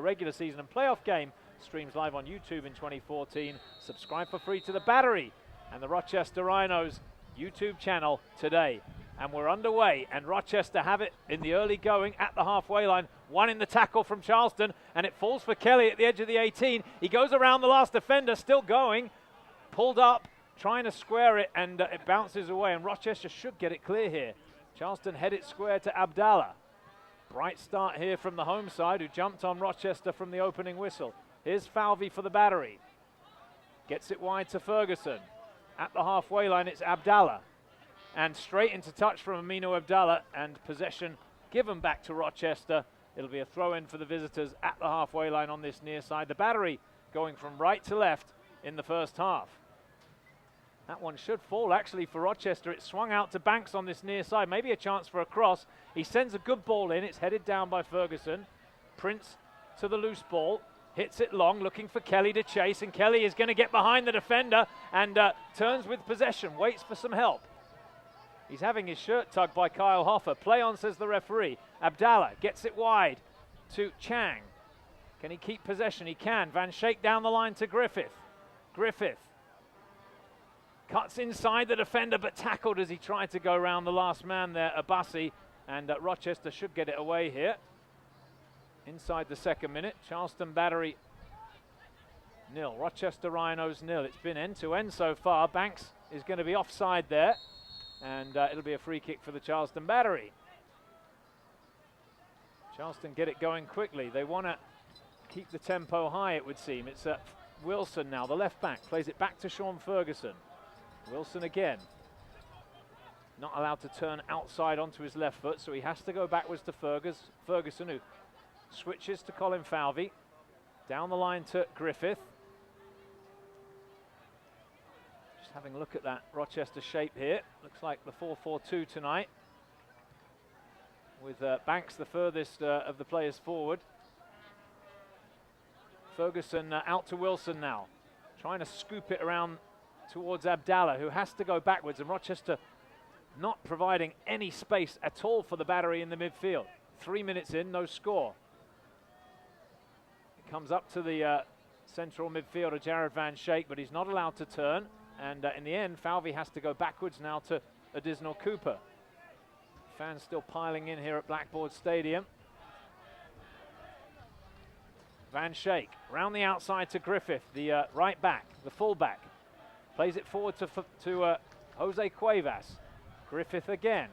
regular season and playoff game streams live on YouTube in 2014. Subscribe for free to the Battery and the Rochester Rhinos YouTube channel today. And we're underway, and Rochester have it in the early going at the halfway line. One in the tackle from Charleston, and it falls for Kelly at the edge of the 18. He goes around the last defender, still going, pulled up, trying to square it, and it bounces away, and Rochester should get it clear here. Charleston head it square to Abdallah. Bright start here from the home side, who jumped on Rochester from the opening whistle. Here's Falvey for the Battery. Gets it wide to Ferguson. At the halfway line, it's Abdallah. And straight into touch from Aminu Abdallah, and possession given back to Rochester. It'll be a throw-in for the visitors at the halfway line on this near side. The Battery going from right to left in the first half. That one should fall actually for Rochester. It swung out to Banks on this near side. Maybe a chance for a cross. He sends a good ball in. It's headed down by Ferguson. Prince to the loose ball. Hits it long, looking for Kelly to chase. And Kelly is going to get behind the defender and turns with possession. Waits for some help. He's having his shirt tugged by Kyle Hoffer. Play on, says the referee. Abdallah gets it wide to Chang. Can he keep possession? He can. Van Schaik down the line to Griffith. Griffith cuts inside the defender, but tackled as he tried to go around the last man there, Abassi, and Rochester should get it away here. Inside the second minute, Charleston Battery 0, Rochester Rhinos 0. It's been end-to-end so far. Banks is going to be offside there, and it'll be a free kick for the Charleston Battery. Charleston get it going quickly. They want to keep the tempo high, it would seem. It's Wilson now, the left back, plays it back to Sean Ferguson. Wilson again. Not allowed to turn outside onto his left foot, so he has to go backwards to Ferguson, who switches to Colin Falvey. Down the line to Griffith. Just having a look at that Rochester shape here. Looks like the 4-4-2 tonight, with Banks the furthest of the players forward. Ferguson out to Wilson now, trying to scoop it around towards Abdallah, who has to go backwards, and Rochester not providing any space at all for the Battery in the midfield. 3 minutes in, no score. It comes up to the central midfielder, Jared Van Schaik, but he's not allowed to turn, and in the end, Falvey has to go backwards now to Adisnell Cooper. Fans still piling in here at Blackboard Stadium. Van Schaik, round the outside to Griffith, the right back, the full back. Plays it forward to Jose Cuevas. Griffith again.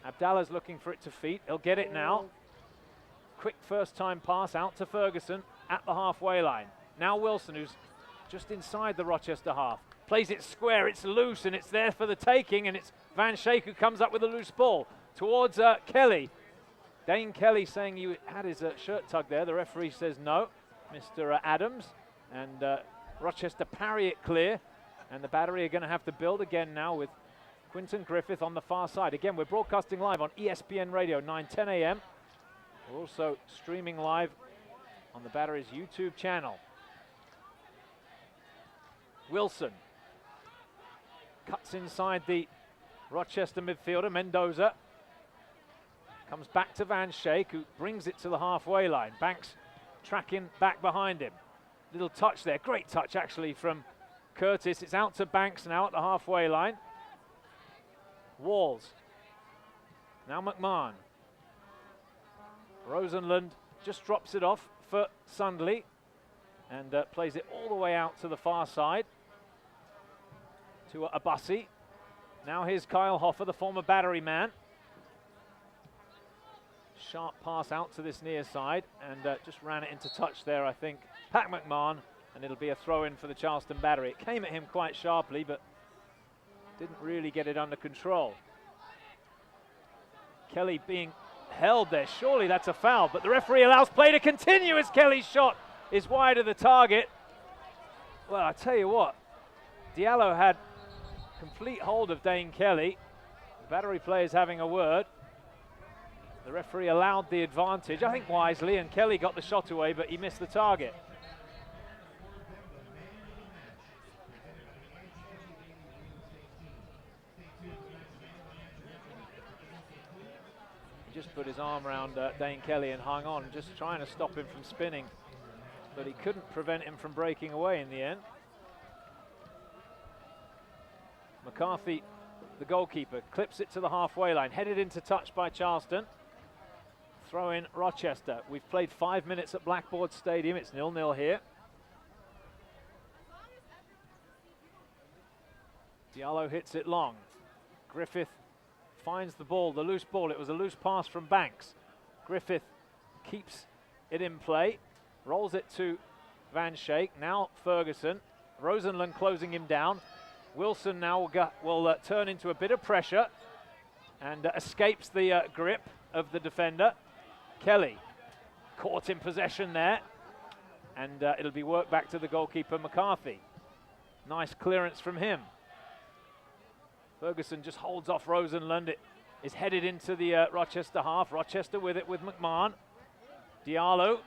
Abdallah's looking for it to feet. He'll get it now. Quick first time pass out to Ferguson at the halfway line. Now Wilson, who's just inside the Rochester half. Plays it square, it's loose, and it's there for the taking, and it's Van Schaik who comes up with a loose ball towards Kelly. Dane Kelly saying he had his shirt tugged there. The referee says no, Mr. Adams. And Rochester parry it clear, and the Battery are going to have to build again now with Quinton Griffith on the far side. Again, we're broadcasting live on ESPN Radio, 9:10 a.m. We're also streaming live on the Battery's YouTube channel. Wilson cuts inside the Rochester midfielder, Mendoza. Comes back to Van Schaik, who brings it to the halfway line. Banks tracking back behind him. Little touch there, great touch actually from Curtis. It's out to Banks now at the halfway line. Walls. Now McMahon. Rosenlund just drops it off for Sundley and plays it all the way out to the far side to Abassi. Now here's Kyle Hoffer, the former Battery man. Sharp pass out to this near side, and just ran it into touch there, I think. Pat McMahon, and it'll be a throw-in for the Charleston Battery. It came at him quite sharply, but didn't really get it under control. Kelly being held there. Surely that's a foul, but the referee allows play to continue as Kelly's shot is wide of the target. Well, I tell you what, Diallo had complete hold of Dane Kelly. The Battery players having a word. The referee allowed the advantage, I think wisely, and Kelly got the shot away, but he missed the target. just put his arm around Dane Kelly and hung on, just trying to stop him from spinning, but he couldn't prevent him from breaking away in the end. McCarthy, the goalkeeper, clips it to the halfway line, headed into touch by Charleston. Throw in Rochester. We've played 5 minutes at Blackboard Stadium. It's 0-0 here. Diallo hits it long. Griffith finds the ball, the loose ball. It was a loose pass from Banks. Griffith keeps it in play, rolls it to Van Schaik. Now Ferguson. Rosenlund closing him down. Wilson now will turn into a bit of pressure and escapes the grip of the defender. Kelly caught in possession there, and it'll be worked back to the goalkeeper McCarthy. Nice clearance from him. Ferguson just holds off Rosenlund. It is headed into the Rochester half. Rochester with it with McMahon. Diallo,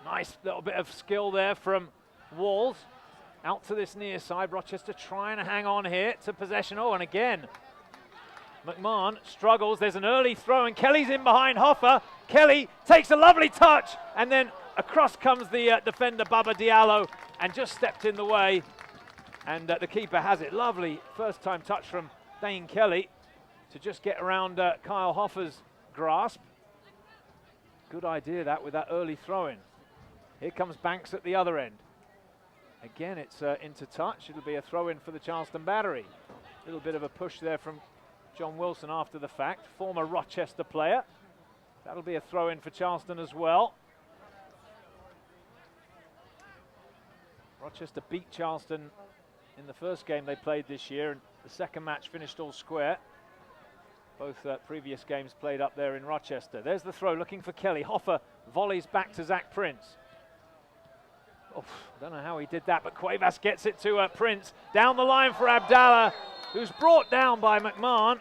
nice little bit of skill there from Walls. Out to this near side. Rochester trying to hang on here to possession. Oh, and again, McMahon struggles. There's an early throw, and Kelly's in behind Hoffa. Kelly takes a lovely touch, and then across comes the defender, Baba Diallo, and just stepped in the way. And the keeper has it. Lovely first-time touch from Dane Kelly to just get around Kyle Hoffa's grasp. Good idea that with that early throw-in. Here comes Banks at the other end. Again, it's into touch. It'll be a throw-in for the Charleston Battery. A little bit of a push there from John Wilson after the fact, former Rochester player. That'll be a throw-in for Charleston as well. Rochester beat Charleston in the first game they played this year, and the second match finished all square. Both previous games played up there in Rochester. There's the throw, looking for Kelly. Hoffa volleys back to Zach Prince. Oh, don't know how he did that, but Cuevas gets it to Prince. Down the line for Abdallah, who's brought down by McMahon.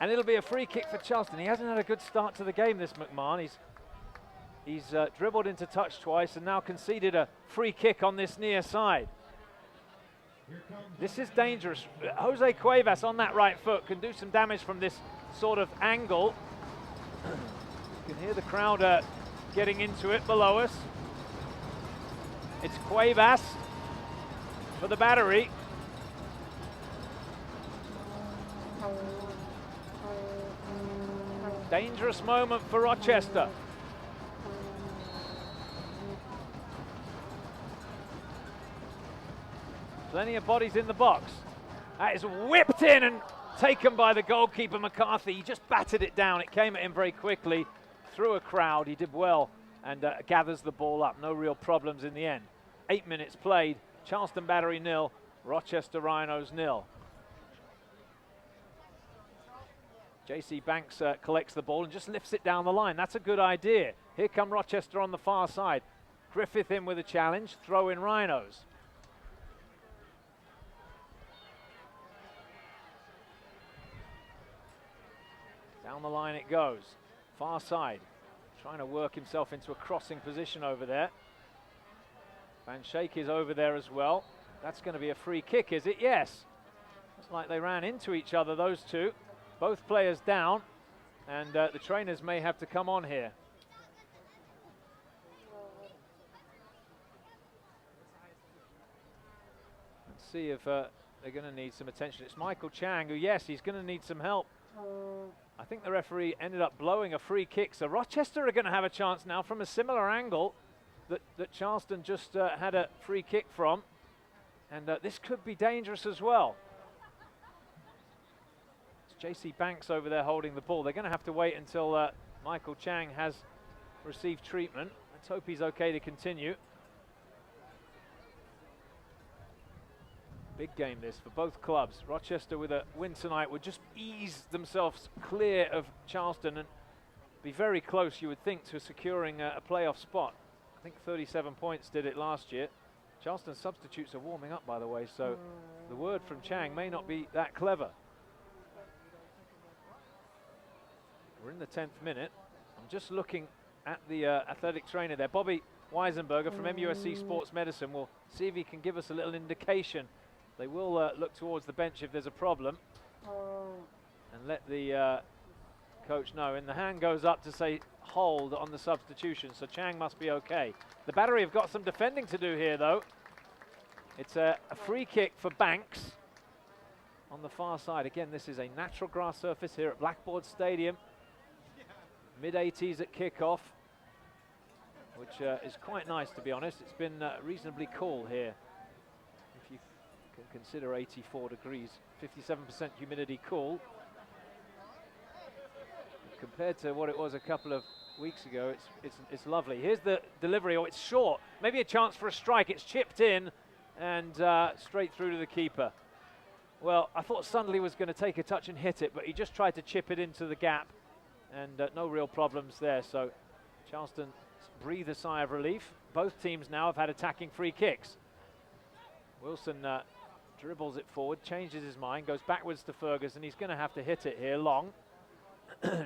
And it'll be a free kick for Charleston. He hasn't had a good start to the game, this McMahon. He's dribbled into touch twice and now conceded a free kick on this near side. This is dangerous. Jose Cuevas on that right foot can do some damage from this sort of angle. You can hear the crowd getting into it below us. It's Cuevas for the Battery. Dangerous moment for Rochester. Plenty of bodies in the box. That is whipped in and taken by the goalkeeper McCarthy. He just battered it down. It came at him very quickly through a crowd. He did well and gathers the ball up. No real problems in the end. 8 minutes played. Charleston Battery 0, Rochester Rhinos 0. JC Banks collects the ball and just lifts it down the line. That's a good idea. Here come Rochester on the far side. Griffith in with a challenge. Throw in Rhinos. Down the line it goes. Far side. Trying to work himself into a crossing position over there. Van Schaik is over there as well. That's going to be a free kick, is it? Yes. Looks like they ran into each other, those two. Both players down, and the trainers may have to come on here. Let's see if they're going to need some attention. It's Michael Chang, who, yes, he's going to need some help. I think the referee ended up blowing a free kick, so Rochester are going to have a chance now from a similar angle that Charleston just had a free kick from, and this could be dangerous as well. It's JC Banks over there holding the ball. They're going to have to wait until Michael Chang has received treatment. Let's hope he's okay to continue. Big game this for both clubs. Rochester with a win tonight would just ease themselves clear of Charleston and be very close, you would think, to securing a playoff spot. I think 37 points did it last year. Charleston substitutes are warming up, by the way, so the word from Chang may not be that clever. We're in the 10th minute. I'm just looking at the athletic trainer there. Bobby Weisenberger from MUSC Sports Medicine will see if he can give us a little indication. They will look towards the bench if there's a problem and let the Coach, no, and the hand goes up to say hold on the substitution, so Chang must be okay. The Battery have got some defending to do here, though. It's a free kick for Banks on the far side. Again, this is a natural grass surface here at Blackboard Stadium. Mid-80s at kickoff, which is quite nice, to be honest. It's been reasonably cool here, if you can consider 84 degrees, 57% humidity cool. Compared to what it was a couple of weeks ago, it's lovely. Here's the delivery. Oh, it's short. Maybe a chance for a strike. It's chipped in and straight through to the keeper. Well, I thought Sundley was going to take a touch and hit it, but he just tried to chip it into the gap, and no real problems there. So Charleston breathe a sigh of relief. Both teams now have had attacking free kicks. Wilson dribbles it forward, changes his mind, goes backwards to Ferguson. He's going to have to hit it here long.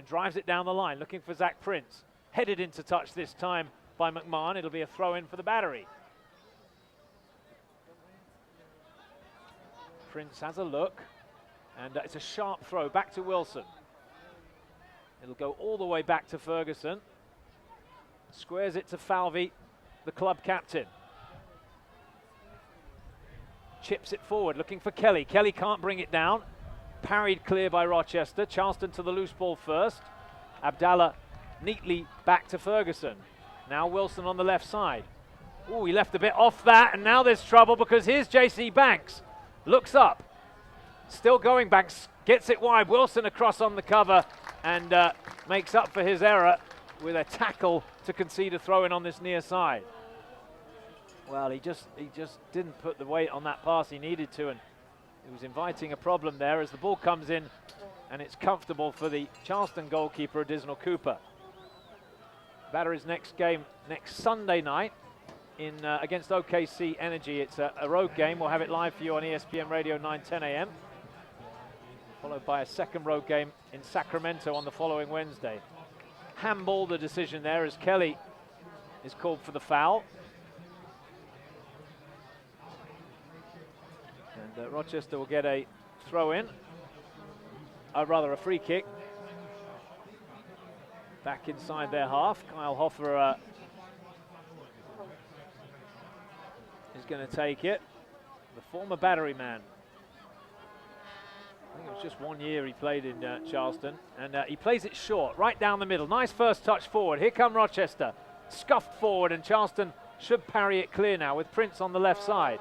Drives it down the line, looking for Zach Prince. Headed into touch this time by McMahon. It'll be a throw-in for the Battery. Prince has a look, and it's a sharp throw back to Wilson. It'll go all the way back to Ferguson. Squares it to Falvey, the club captain. Chips it forward, looking for Kelly. Kelly can't bring it down. Parried clear by Rochester. Charleston to the loose ball first. Abdallah neatly back to Ferguson. Now Wilson on the left side. Oh, he left a bit off that, and now there's trouble because here's JC Banks. Looks up. Still going, Banks gets it wide. Wilson across on the cover and makes up for his error with a tackle to concede a throw-in on this near side. Well, he just didn't put the weight on that pass he needed to, and he was inviting a problem there as the ball comes in, and it's comfortable for the Charleston goalkeeper, Additional Cooper. Battery's next game next Sunday night in against OKC Energy. It's a road game. We'll have it live for you on ESPN Radio 9:10 a.m. followed by a second road game in Sacramento on the following Wednesday. Handball, the decision there, as Kelly is called for the foul. And Rochester will get a throw-in, rather a free kick. Back inside their half. Kyle Hoffer is going to take it. The former Battery man. I think it was just 1 year he played in Charleston. And he plays it short, right down the middle. Nice first touch forward. Here come Rochester. Scuffed forward, and Charleston should parry it clear now with Prince on the left side.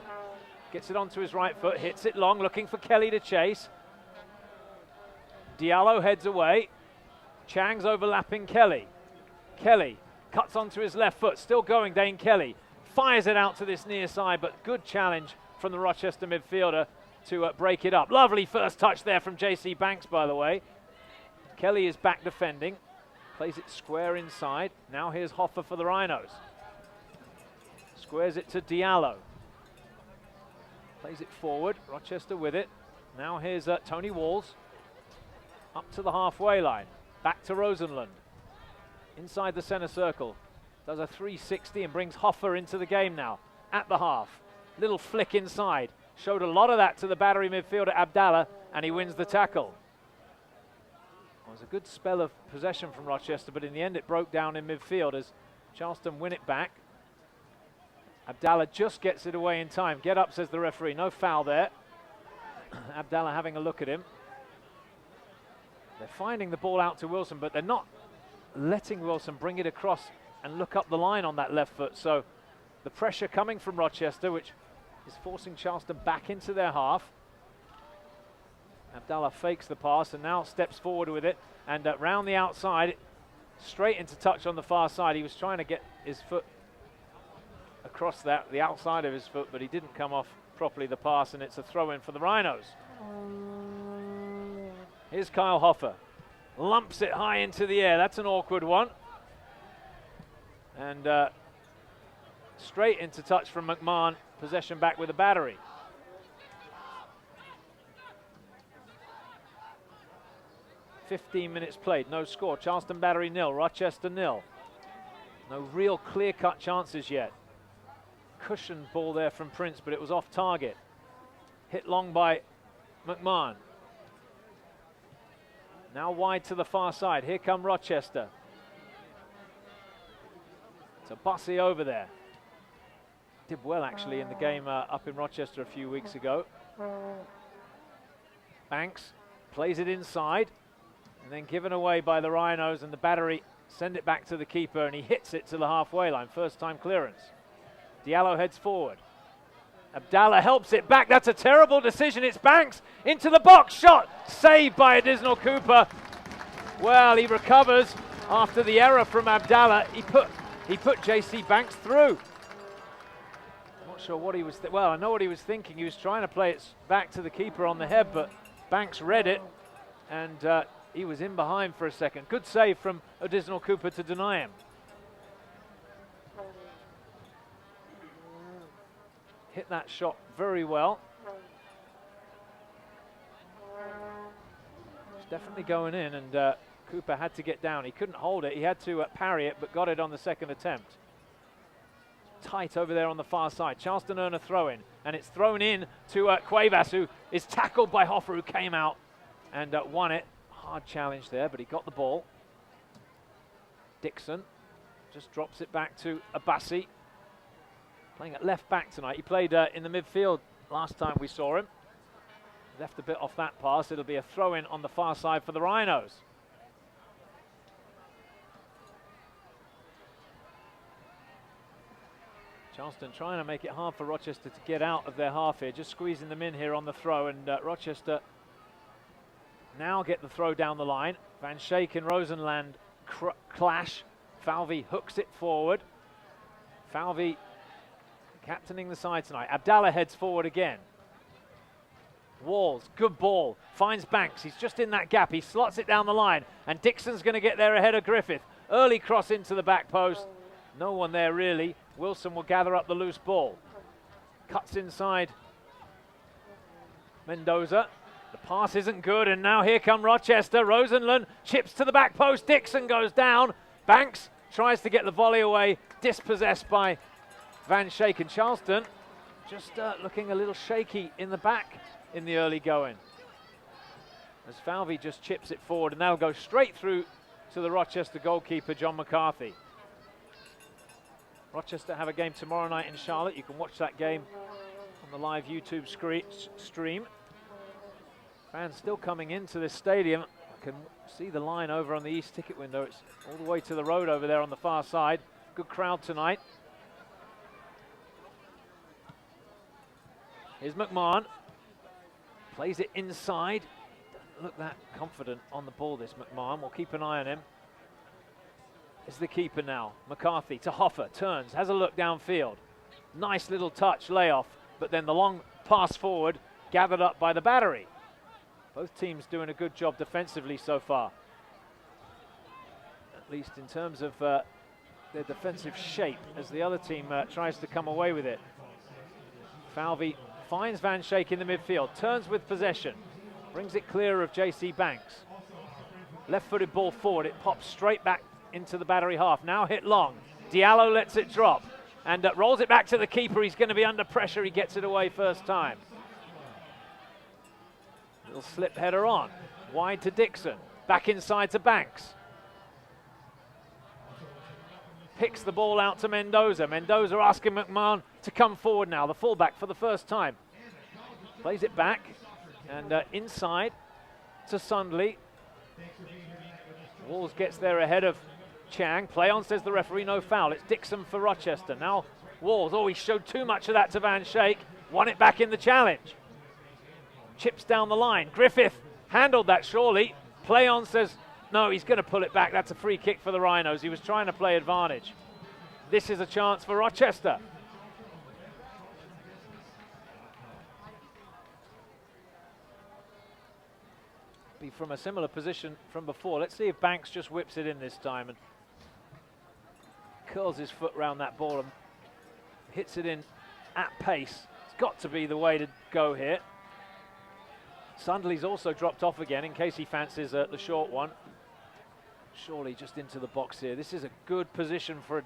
Gets it onto his right foot, hits it long, looking for Kelly to chase. Diallo heads away. Chang's overlapping Kelly. Kelly cuts onto his left foot, still going, Dane Kelly. Fires it out to this near side, but good challenge from the Rochester midfielder to break it up. Lovely first touch there from JC Banks, by the way. Kelly is back defending. Plays it square inside. Now here's Hoffer for the Rhinos. Squares it to Diallo. Plays it forward, Rochester with it. Now here's Tony Walls. Up to the halfway line. Back to Rosenlund. Inside the center circle. Does a 360 and brings Hoffer into the game now. At the half. Little flick inside. Showed a lot of that to the Battery midfielder Abdallah, and he wins the tackle. Well, it was a good spell of possession from Rochester, but in the end it broke down in midfield as Charleston win it back. Abdallah just gets it away in time. Get up, says the referee. No foul there. Abdallah having a look at him. They're finding the ball out to Wilson, but they're not letting Wilson bring it across and look up the line on that left foot. So the pressure coming from Rochester, which is forcing Charleston back into their half. Abdallah fakes the pass and now steps forward with it. And round the outside, straight into touch on the far side. He was trying to get his foot across the outside of his foot, but he didn't come off properly the pass, and it's a throw-in for the Rhinos. Here's Kyle Hoffer. Lumps it high into the air. That's an awkward one. And straight into touch from McMahon. Possession back with the Battery. "15 minutes played, no score. Charleston Battery 0, Rochester 0. No real clear-cut chances yet. Cushioned ball there from Prince, but it was off target. Hit long by McMahon. Now wide to the far side. Here come Rochester. It's a Bussey over there. Did well actually in the game up in Rochester a few weeks ago. Banks plays it inside and then given away by the Rhinos, and the battery send it back to the keeper, and he hits it to the halfway line. First time clearance. Diallo heads forward. Abdallah helps it back. That's a terrible decision. It's Banks into the box. Shot saved by Additional Cooper. Well, he recovers after the error from Abdallah. He put JC Banks through. Not sure what he was. Well, I know what he was thinking. He was trying to play it back to the keeper on the head, but Banks read it, and he was in behind for a second. Good save from Additional Cooper to deny him. Hit that shot very well. It's definitely going in, and Cooper had to get down. He couldn't hold it. He had to parry it, but got it on the second attempt. Tight over there on the far side. Charleston earn a throw in, and it's thrown in to Cuevas, who is tackled by Hoffer, who came out and won it. Hard challenge there, but he got the ball. Dixon just drops it back to Abassi. Playing at left back tonight. He played in the midfield last time we saw him. Left a bit off that pass. It'll be a throw in on the far side for the Rhinos. Charleston trying to make it hard for Rochester to get out of their half here, just squeezing them in here on the throw, and Rochester now get the throw down the line. Van Schaik and Rosenland clash. Falvey hooks it forward. Falvey captaining the side tonight. Abdallah heads forward again. Walls, good ball, finds Banks. He's just in that gap. He slots it down the line, and Dixon's going to get there ahead of Griffith. Early cross into the back post. No one there really. Wilson will gather up the loose ball. Cuts inside Mendoza. The pass isn't good, and now here come Rochester. Rosenland chips to the back post. Dixon goes down. Banks tries to get the volley away, dispossessed by Van Schaik, and Charleston just looking a little shaky in the back in the early going. As Falvey just chips it forward, and that'll go straight through to the Rochester goalkeeper, John McCarthy. Rochester have a game tomorrow night in Charlotte. You can watch that game on the live YouTube stream. Fans still coming into this stadium. I can see the line over on the east ticket window. It's all the way to the road over there on the far side. Good crowd tonight. Here's McMahon. Plays it inside. Doesn't look that confident on the ball, this McMahon. We'll keep an eye on him. It's the keeper now. McCarthy to Hoffer. Turns, has a look downfield. Nice little touch, layoff. But then the long pass forward, gathered up by the battery. Both teams doing a good job defensively so far. At least in terms of their defensive shape, as the other team tries to come away with it. Falvey finds Van Schaik in the midfield, turns with possession, brings it clear of JC Banks. Left-footed ball forward, it pops straight back into the battery half. Now hit long. Diallo lets it drop and rolls it back to the keeper. He's going to be under pressure. He gets it away first time. Little slip header on. Wide to Dixon. Back inside to Banks. Picks the ball out to Mendoza. Mendoza asking McMahon to come forward now. The fullback for the first time. Plays it back and inside to Sundley. Walls gets there ahead of Chang. Play on, says the referee, no foul. It's Dixon for Rochester. Now Walls, he showed too much of that to Van Schaik. Won it back in the challenge. Chips down the line. Griffith handled that surely. Play on says, no, he's going to pull it back. That's a free kick for the Rhinos. He was trying to play advantage. This is a chance for Rochester. Be from a similar position from before. Let's see if Banks just whips it in this time and curls his foot round that ball and hits it in at pace. It's got to be the way to go here. Sundley's also dropped off again in case he fancies the short one. Surely just into the box here. This is a good position for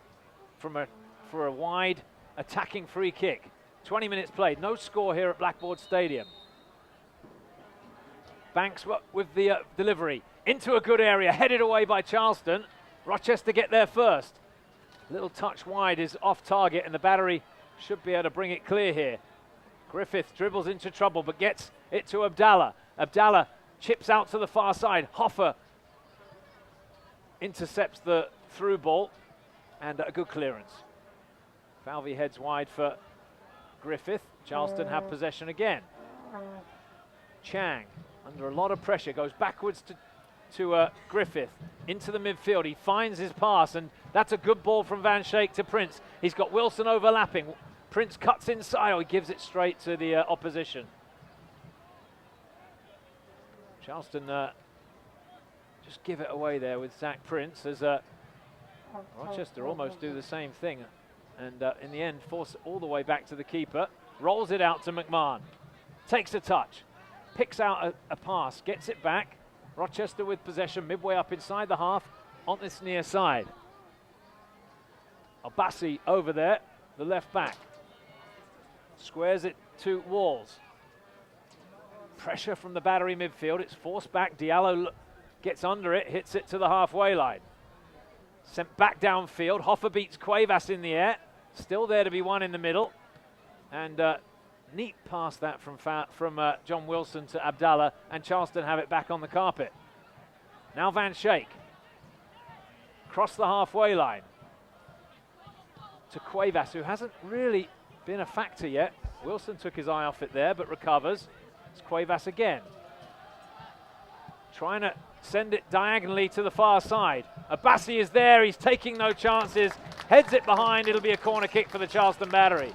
a wide attacking free kick. 20 minutes played. No score here at Blackboard Stadium. Banks with the delivery. Into a good area, headed away by Charleston. Rochester get there first. Little touch wide is off target, and the Battery should be able to bring it clear here. Griffith dribbles into trouble, but gets it to Abdallah. Abdallah chips out to the far side. Hoffer intercepts the through ball, and a good clearance. Falvey heads wide for Griffith. Charleston have possession again. Chang, under a lot of pressure, goes backwards to Griffith into the midfield. He finds his pass, and that's a good ball from Van Schaik to Prince. He's got Wilson overlapping. Prince cuts inside. He gives it straight to the opposition. Charleston just give it away there with Zach Prince, as Rochester almost do the same thing, and in the end force it all the way back to the keeper. Rolls it out to McMahon. Takes a touch. Picks out a pass. Gets it back. Rochester with possession midway up inside the half on this near side. Abassi over there, the left back. Squares it to Walls. Pressure from the Battery midfield. It's forced back. Diallo gets under it, hits it to the halfway line. Sent back downfield. Hoffer beats Cuevas in the air. Still there to be won in the middle. And neat pass that from John Wilson to Abdallah, and Charleston have it back on the carpet. Now Van Schaik. Cross the halfway line to Cuevas, who hasn't really been a factor yet. Wilson took his eye off it there, but recovers. It's Cuevas again. Trying to send it diagonally to the far side. Abassi is there, he's taking no chances. Heads it behind, it'll be a corner kick for the Charleston Battery.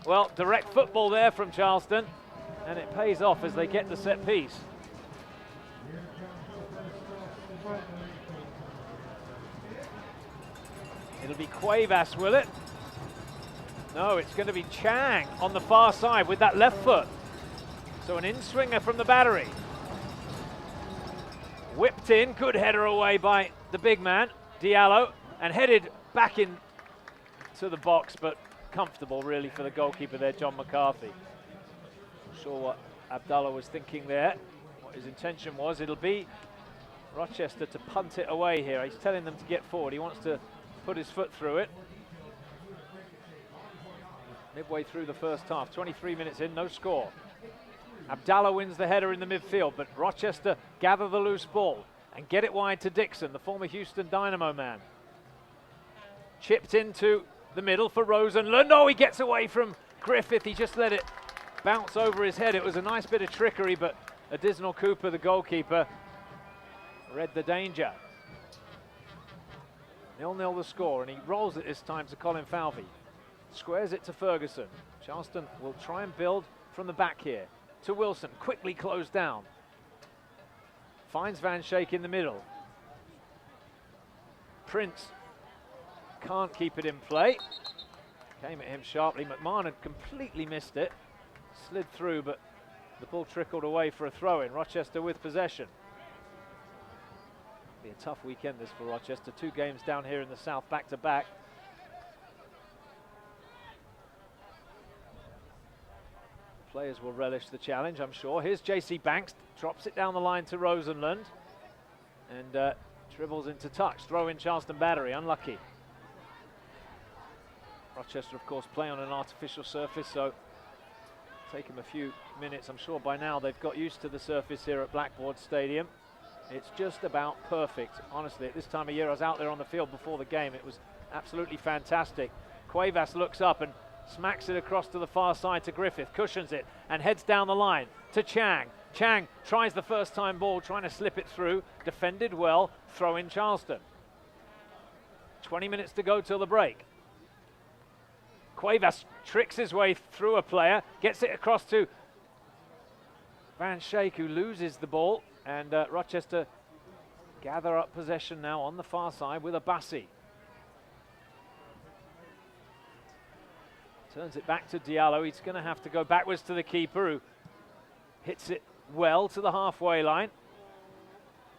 Well, direct football there from Charleston, and it pays off as they get the set piece. It'll be Cuevas, will it? No, it's going to be Chang on the far side with that left foot. So an in-swinger from the Battery. Whipped in, good header away by the big man, Diallo, and headed back in to the box, but comfortable really for the goalkeeper there, John McCarthy. Not sure what Abdallah was thinking there, what his intention was. It'll be Rochester to punt it away here. He's telling them to get forward. He wants to put his foot through it. Midway through the first half, 23 minutes in, no score. Abdallah wins the header in the midfield, but Rochester gather the loose ball and get it wide to Dixon, the former Houston Dynamo man. Chipped into the middle for Rosenlund. Oh, he gets away from Griffith. He just let it bounce over his head. It was a nice bit of trickery, but Additional Cooper, the goalkeeper, read the danger. 0-0 the score, and he rolls it this time to Colin Falvey. Squares it to Ferguson. Charleston will try and build from the back here. To Wilson, quickly closed down. Finds Van Schaik in the middle. Prince can't keep it in play. Came at him sharply. McMahon had completely missed it. Slid through, but the ball trickled away for a throw-in. Rochester with possession. Be a tough weekend this for Rochester. 2 games down here in the south, back-to-back. Players will relish the challenge, I'm sure. Here's JC Banks, drops it down the line to Rosenlund, and dribbles into touch. Throw in Charleston Battery, unlucky. Rochester, of course, play on an artificial surface, so take them a few minutes. I'm sure by now they've got used to the surface here at Blackboard Stadium. It's just about perfect, honestly. At this time of year, I was out there on the field before the game. It was absolutely fantastic. Cuevas looks up and smacks it across to the far side to Griffith, cushions it, and heads down the line to Chang. Chang tries the first time ball, trying to slip it through, defended well, throw in Charleston. 20 minutes to go till the break. Cuevas tricks his way through a player, gets it across to Van Schaik, who loses the ball, and Rochester gather up possession now on the far side with Abassi. Turns it back to Diallo. He's going to have to go backwards to the keeper, who hits it well to the halfway line.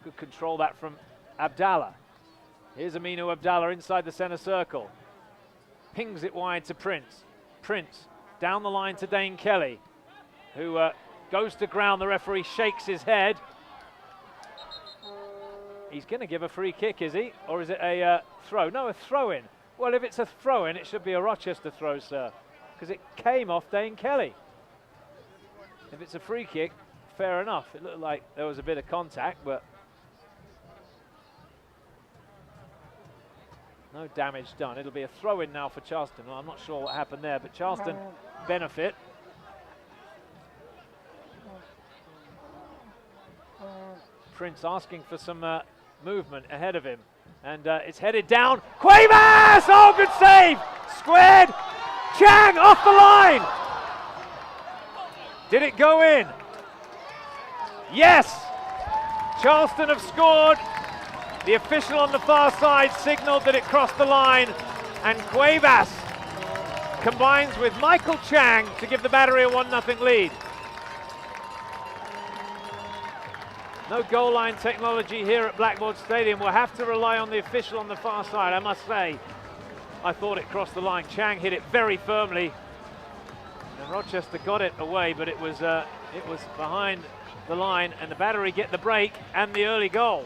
Good control that from Abdallah. Here's Aminu Abdallah inside the center circle. Pings it wide to Prince. Prince down the line to Dane Kelly, who goes to ground. The referee shakes his head, He's going to give a free kick, is he? Or is it a throw? No, a throw-in. Well, if it's a throw-in, it should be a Rochester throw, sir, because it came off Dane Kelly. If it's a free kick, fair enough. It looked like there was a bit of contact, but no damage done. It'll be a throw-in now for Charleston. Well, I'm not sure what happened there, but Charleston benefit. Prince asking for some movement ahead of him, and it's headed down. Cuevas! Oh, good save! Squared! Chang off the line! Did it go in? Yes! Charleston have scored. The official on the far side signaled that it crossed the line, and Cuevas combines with Michael Chang to give the Battery a 1-0 lead. No goal line technology here at Blackboard Stadium. We'll have to rely on the official on the far side. I must say, I thought it crossed the line. Chang hit it very firmly, and Rochester got it away, but it was behind the line, and the Battery get the break and the early goal.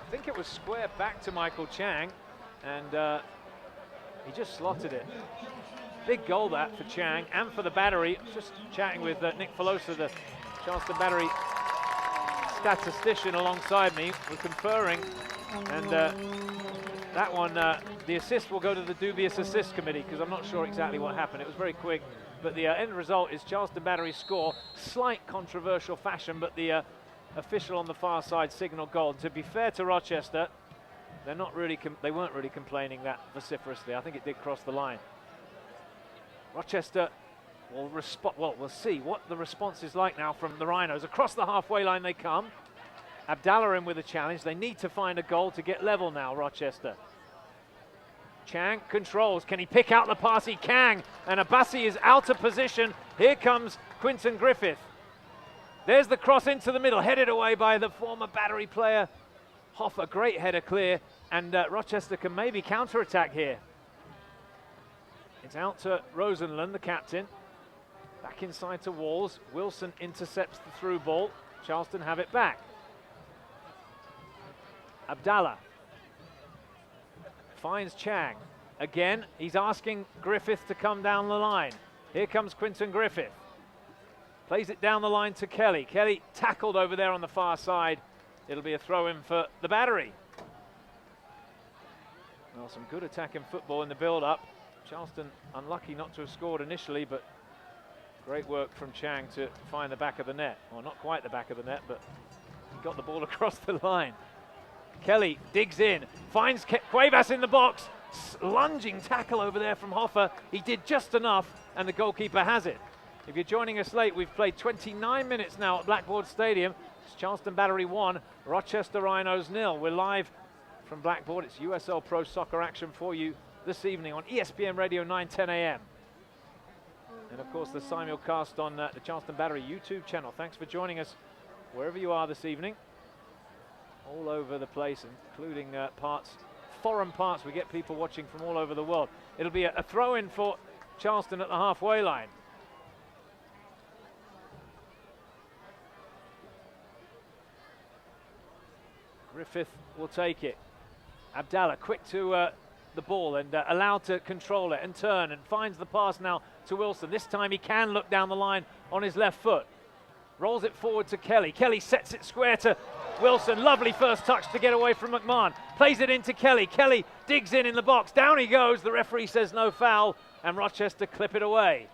I think it was square back to Michael Chang, and he just slotted it. Big goal that for Chang and for the Battery. Just chatting with Nick Filosa, the Charleston Battery statistician alongside me. We're conferring, and that one, the assist will go to the dubious assist committee, because I'm not sure exactly what happened. It was very quick, but the end result is Charleston Battery score. Slight controversial fashion, but the official on the far side signal goal. To be fair to Rochester, they weren't really complaining that vociferously. I think it did cross the line. Rochester will respond. Well, we'll see what the response is like now from the Rhinos. Across the halfway line they come. Abdallah in with a challenge. They need to find a goal to get level now, Rochester. Chang controls. Can he pick out the pass? He can. And Abbasi is out of position. Here comes Quinton Griffith. There's the cross into the middle, headed away by the former Battery player. Hoffer, great header clear, and Rochester can maybe counter-attack here. It's out to Rosenlund, the captain. Back inside to Walls. Wilson intercepts the through ball. Charleston have it back. Abdallah finds Chang. Again, he's asking Griffith to come down the line. Here comes Quinton Griffith. Plays it down the line to Kelly. Kelly tackled over there on the far side. It'll be a throw-in for the Battery. Well, some good attacking football in the build-up. Charleston unlucky not to have scored initially, but great work from Chang to find the back of the net. Well, not quite the back of the net, but he got the ball across the line. Kelly digs in, finds Cuevas in the box. Lunging tackle over there from Hoffer. He did just enough, and the goalkeeper has it. If you're joining us late, we've played 29 minutes now at Blackboard Stadium. It's Charleston Battery 1, Rochester Rhinos 0. We're live from Blackboard. It's USL Pro Soccer action for you this evening on ESPN Radio 9:10 a.m. And of course the simulcast on the Charleston Battery YouTube channel. Thanks for joining us wherever you are this evening. All over the place, including foreign parts. We get people watching from all over the world. It'll be a throw-in for Charleston at the halfway line. Griffith will take it. Abdallah quick to the ball and allowed to control it and turn, and finds the pass now to Wilson. This time he can look down the line on his left foot. Rolls it forward to Kelly. Kelly sets it square to Wilson. Lovely first touch to get away from McMahon. Plays it into Kelly. Kelly digs in the box. Down he goes. The referee says no foul, and Rochester clip it away.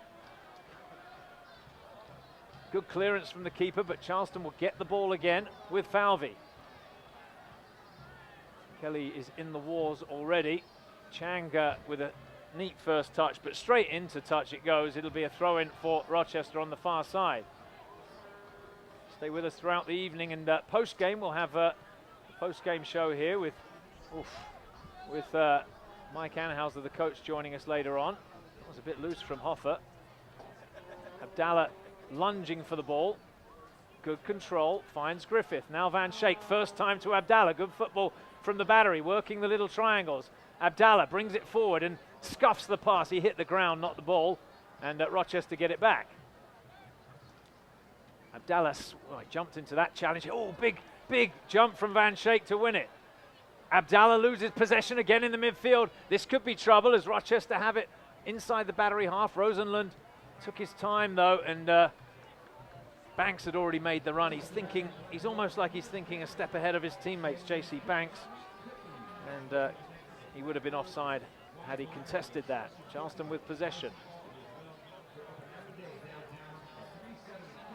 Good clearance from the keeper, but Charleston will get the ball again with Falvey. Kelly is in the wars already. Chang with a neat first touch, but straight into touch it goes. It'll be a throw-in for Rochester on the far side. Stay with us throughout the evening, and post-game we'll have a post-game show here with Mike Anhauser, the coach, joining us later on. That was a bit loose from Hoffer. Abdallah lunging for the ball. Good control, finds Griffith. Now Van Schaik, first time to Abdallah. Good football from the Battery, working the little triangles. Abdallah brings it forward and scuffs the pass. He hit the ground, not the ball, and Rochester get it back. Abdallah jumped into that challenge. Oh, big jump from Van Schaik to win it. Abdallah loses possession again in the midfield. This could be trouble as Rochester have it inside the Battery half. Rosenlund took his time though, and Banks had already made the run. He's almost like he's thinking a step ahead of his teammates, JC Banks, and he would have been offside had he contested that. Charleston with possession.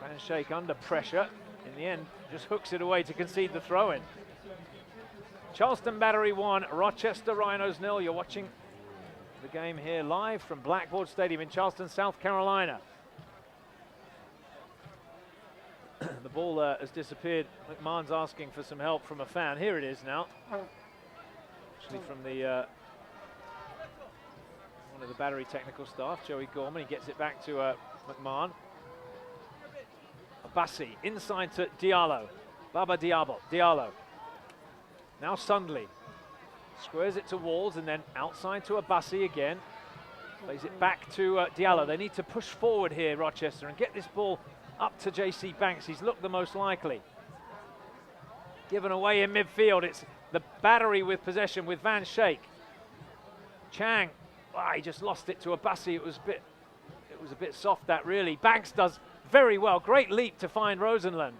Van Schaik under pressure. In the end, just hooks it away to concede the throw-in. Charleston Battery 1, Rochester Rhinos 0. You're watching the game here live from Blackboard Stadium in Charleston, South Carolina. The ball has disappeared. McMahon's asking for some help from a fan. Here it is now. Actually from the one of the Battery technical staff, Joey Gorman. He gets it back to McMahon. Bassi inside to Diallo. Baba Diallo. Now Sundley. Squares it to Walls and then outside to Abassi again. Plays it back to Diallo. They need to push forward here, Rochester, and get this ball up to JC Banks. He's looked the most likely. Given away in midfield. It's the Battery with possession with Van Schaik. Chang. He just lost it to Abassi. It was a bit soft, that really. Banks does very well. Great leap to find Rosenlund.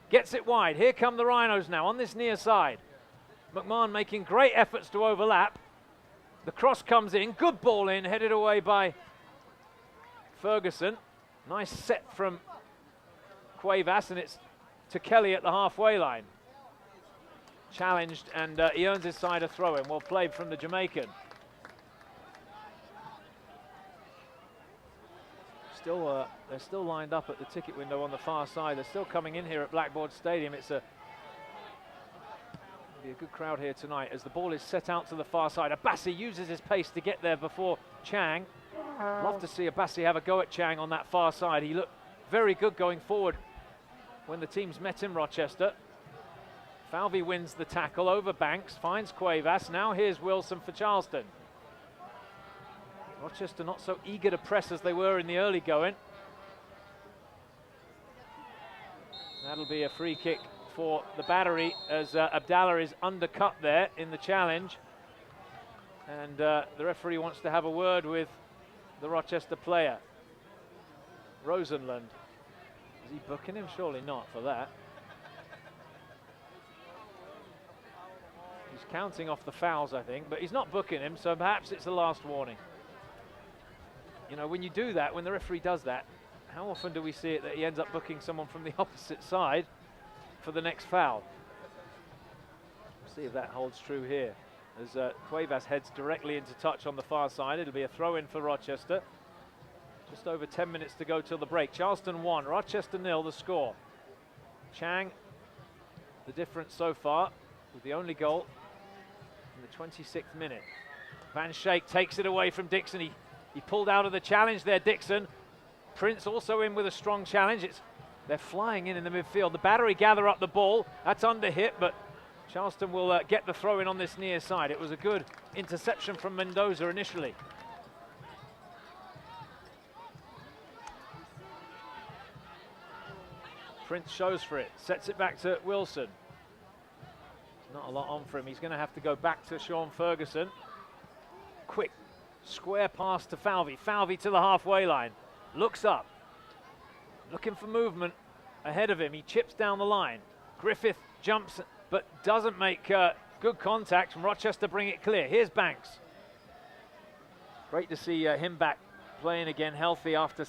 Gets it wide. Here come the Rhinos now on this near side. McMahon making great efforts to overlap. The cross comes in. Good ball in. Headed away by Ferguson. Nice set from Cuevas, and it's to Kelly at the halfway line. Challenged, and he earns his side a throw-in. Well played from the Jamaican. They're still lined up at the ticket window on the far side. They're still coming in here at Blackboard Stadium. It'll be a good crowd here tonight as the ball is set out to the far side. Abassi uses his pace to get there before Chang. Love to see Abassi have a go at Chang on that far side. He looked very good going forward when the teams met in Rochester. Falvey wins the tackle over Banks, finds Cuevas. Now here's Wilson for Charleston. Rochester not so eager to press as they were in the early going. That'll be a free kick for the Battery as Abdallah is undercut there in the challenge. And the referee wants to have a word with the Rochester player. Rosenlund. Is he booking him? Surely not for that. He's counting off the fouls, I think, but he's not booking him, so perhaps it's the last warning. You know, when you do that, when the referee does that, how often do we see it that he ends up booking someone from the opposite side for the next foul? See if that holds true here. As Cuevas heads directly into touch on the far side, it'll be a throw-in for Rochester. Just over 10 minutes to go till the break. Charleston 1, Rochester 0, the score. Chang, the difference so far, with the only goal in the 26th minute. Van Schaik takes it away from Dixon. He pulled out of the challenge there, Dixon. Prince also in with a strong challenge. They're flying in the midfield. The Battery gather up the ball. That's under hit, but Charleston will get the throw in on this near side. It was a good interception from Mendoza initially. Prince shows for it, sets it back to Wilson. Not a lot on for him. He's going to have to go back to Sean Ferguson. Quick square pass to Falvey. Falvey to the halfway line. Looks up. Looking for movement ahead of him. He chips down the line. Griffith jumps but doesn't make good contact. From Rochester bring it clear. Here's Banks. Great to see him back playing again healthy after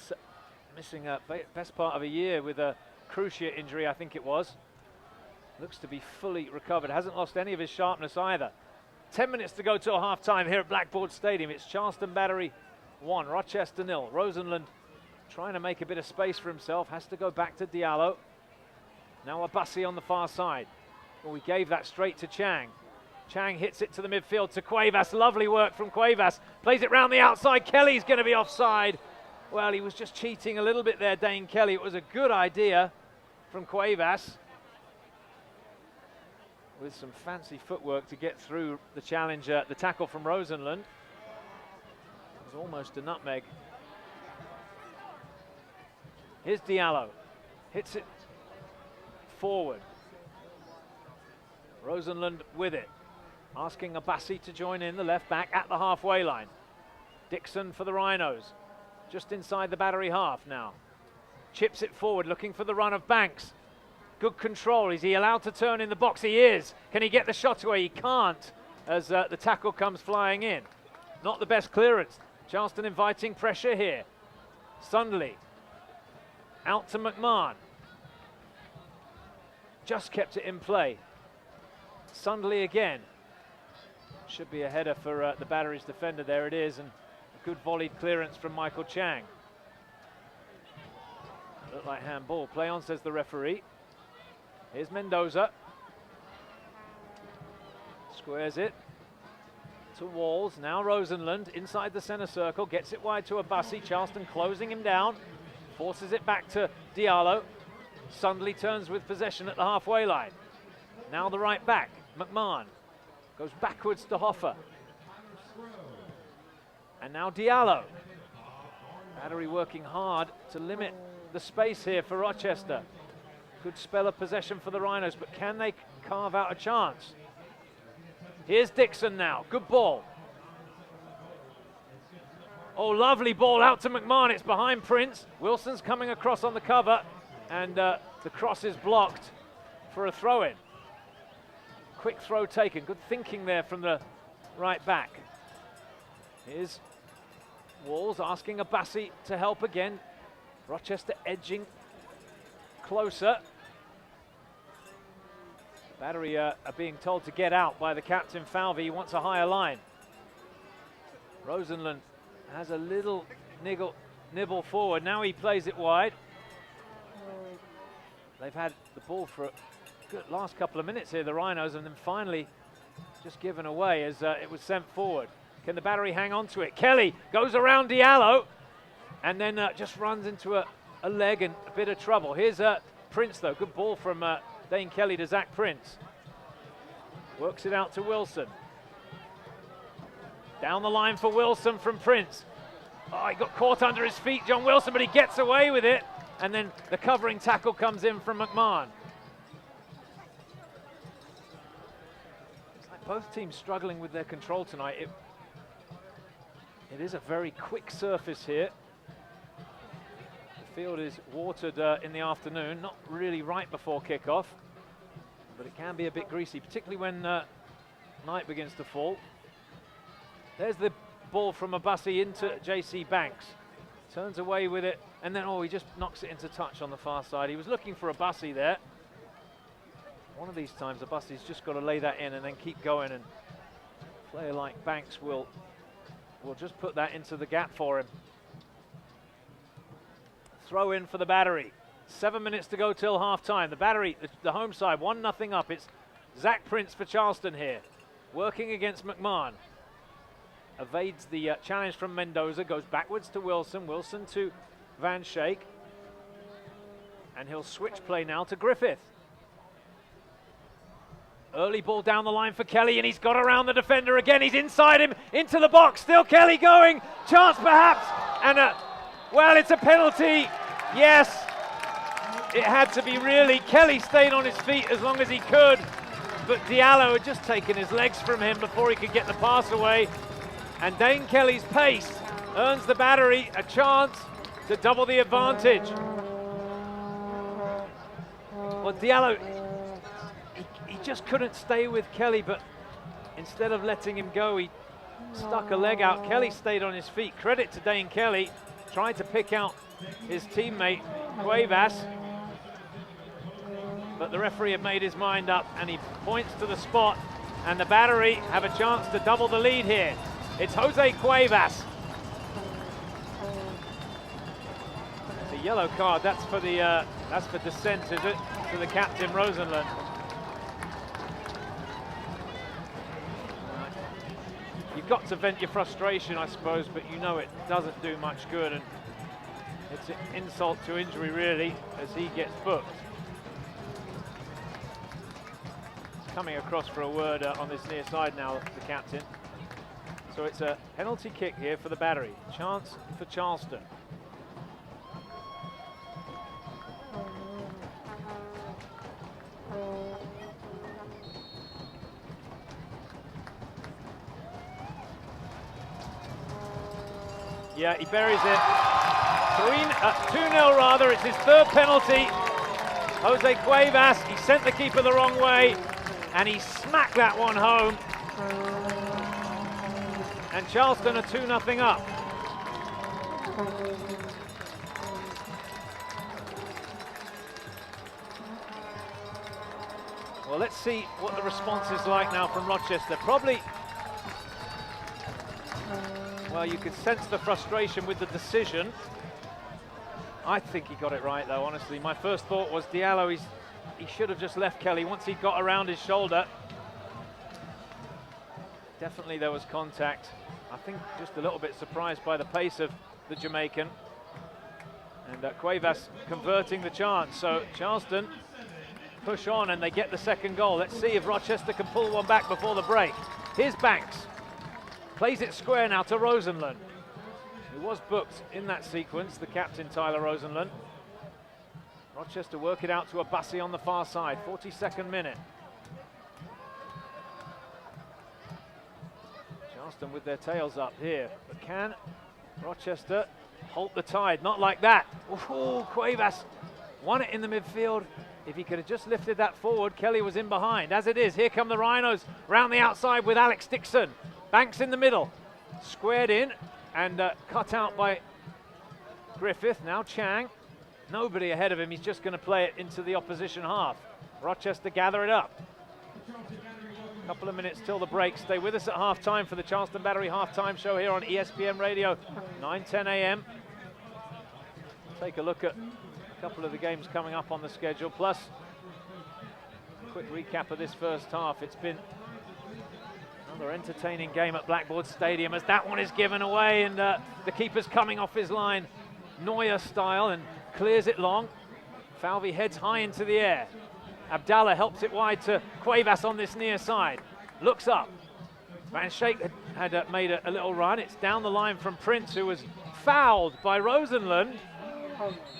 missing a best part of a year with a cruciate injury, I think it was. Looks to be fully recovered. Hasn't lost any of his sharpness either. 10 minutes to go till half-time here at Blackboard Stadium. It's Charleston Battery 1, Rochester 0. Rosenlund trying to make a bit of space for himself. Has to go back to Diallo. Now Abassi on the far side. Well, we gave that straight to Chang. Chang hits it to the midfield to Cuevas. Lovely work from Cuevas. Plays it round the outside. Kelly's going to be offside. Well, he was just cheating a little bit there, Dane Kelly. It was a good idea from Cuevas. with some fancy footwork to get through the challenger. The tackle from Rosenlund. It was almost a nutmeg. Here's Diallo. Hits it forward. Rosenlund with it. Asking Abassi to join in, the left back at the halfway line. Dixon for the Rhinos. Just inside the Battery half now. Chips it forward, looking for the run of Banks. Good control. Is he allowed to turn in the box? He is. Can he get the shot away? He can't, as the tackle comes flying in. Not the best clearance. Charleston inviting pressure here. Sundley. Out to McMahon. Just kept it in play. Sundley again. Should be a header for the Battery's defender. There it is. And a good volleyed clearance from Michael Chang. Looked like handball. Play on, says the referee. Here's Mendoza. Squares it to Walls. Now Rosenlund inside the center circle. Gets it wide to Abassi. Charleston closing him down. Forces it back to Diallo. Sundley turns with possession at the halfway line. Now the right back. McMahon goes backwards to Hoffer. And now Diallo. Battery working hard to limit the space here for Rochester. Good spell of possession for the Rhinos, but can they carve out a chance? Here's Dixon now. Good ball. Oh, lovely ball out to McMahon. It's behind Prince. Wilson's coming across on the cover, and the cross is blocked for a throw-in. Quick throw taken. Good thinking there from the right back. Here's Walls asking Abassi to help again. Rochester edging closer. Battery are being told to get out by the captain, Falvey. He wants a higher line. Rosenlund has a little nibble forward. Now he plays it wide. They've had the ball for a good last couple of minutes here, the Rhinos, and then finally just given away as it was sent forward. Can the Battery hang on to it? Kelly goes around Diallo and then just runs into a leg and a bit of trouble. Here's Prince, though. Good ball from Dane Kelly to Zach Prince. Works it out to Wilson. Down the line for Wilson from Prince. Oh, he got caught under his feet, John Wilson, but he gets away with it. And then the covering tackle comes in from McMahon. It's like both teams struggling with their control tonight. It is a very quick surface here. The field is watered in the afternoon, not really right before kickoff, but it can be a bit greasy, particularly when night begins to fall. There's the ball from Abassi into JC Banks. Turns away with it, and then, he just knocks it into touch on the far side. He was looking for Abassi there. One of these times, Abassi's just got to lay that in and then keep going, and a player like Banks will just put that into the gap for him. Throw in for the Battery. 7 minutes to go till half time. The Battery, the home side, 1-0 up. It's Zach Prince for Charleston here. Working against McMahon. Evades the challenge from Mendoza. Goes backwards to Wilson. Wilson to Van Schaik. And he'll switch play now to Griffith. Early ball down the line for Kelly, and he's got around the defender again. He's inside him, into the box. Still Kelly going. Chance perhaps. And well, it's a penalty. Yes, it had to be really. Kelly stayed on his feet as long as he could, but Diallo had just taken his legs from him before he could get the pass away. And Dane Kelly's pace earns the Battery a chance to double the advantage. Well, Diallo, he just couldn't stay with Kelly, but instead of letting him go, he stuck a leg out. Kelly stayed on his feet. Credit to Dane Kelly. Tried to pick out his teammate, Cuevas. But the referee had made his mind up, and he points to the spot, and the Battery have a chance to double the lead here. It's Jose Cuevas. It's a yellow card. That's for dissent, is it? To the captain, Rosenlund. You've got to vent your frustration, I suppose, but you know it doesn't do much good, and it's an insult to injury, really, as he gets booked. coming across for a word on this near side now, the captain. So it's a penalty kick here for the Battery. Chance for Charleston. Yeah, he buries it. 2-0 rather, it's his third penalty. Jose Cuevas, he sent the keeper the wrong way, and he smacked that one home. And Charleston are 2-0 up. Well, let's see what the response is like now from Rochester. Probably, well, you could sense the frustration with the decision. I think he got it right, though, honestly. My first thought was Diallo, he should have just left Kelly once he got around his shoulder. Definitely there was contact. I think just a little bit surprised by the pace of the Jamaican. And Cuevas converting the chance. So Charleston push on and they get the second goal. Let's see if Rochester can pull one back before the break. Here's Banks. Plays it square now to Rosenlund, who was booked in that sequence, the captain Tyler Rosenlund. Rochester work it out to Abassi on the far side, 42nd minute. Charleston with their tails up here, but can Rochester halt the tide? Not like that. Ooh, Cuevas won it in the midfield. If he could have just lifted that forward, Kelly was in behind. As it is, here come the Rhinos round the outside with Alex Dixon. Banks in the middle, squared in and cut out by Griffith. Now Chang, nobody ahead of him. He's just going to play it into the opposition half. Rochester gather it up. A couple of minutes till the break. Stay with us at half-time for the Charleston Battery half-time show here on ESPN Radio, 9:10 a.m. Take a look at a couple of the games coming up on the schedule, plus a quick recap of this first half. It's been another entertaining game at Blackboard Stadium as that one is given away, and the keeper's coming off his line, Neuer style, and clears it long. Falvey heads high into the air. Abdallah helps it wide to Cuevas on this near side. Looks up. Van Schaik had made a little run. It's down the line from Prince, who was fouled by Rosenlund,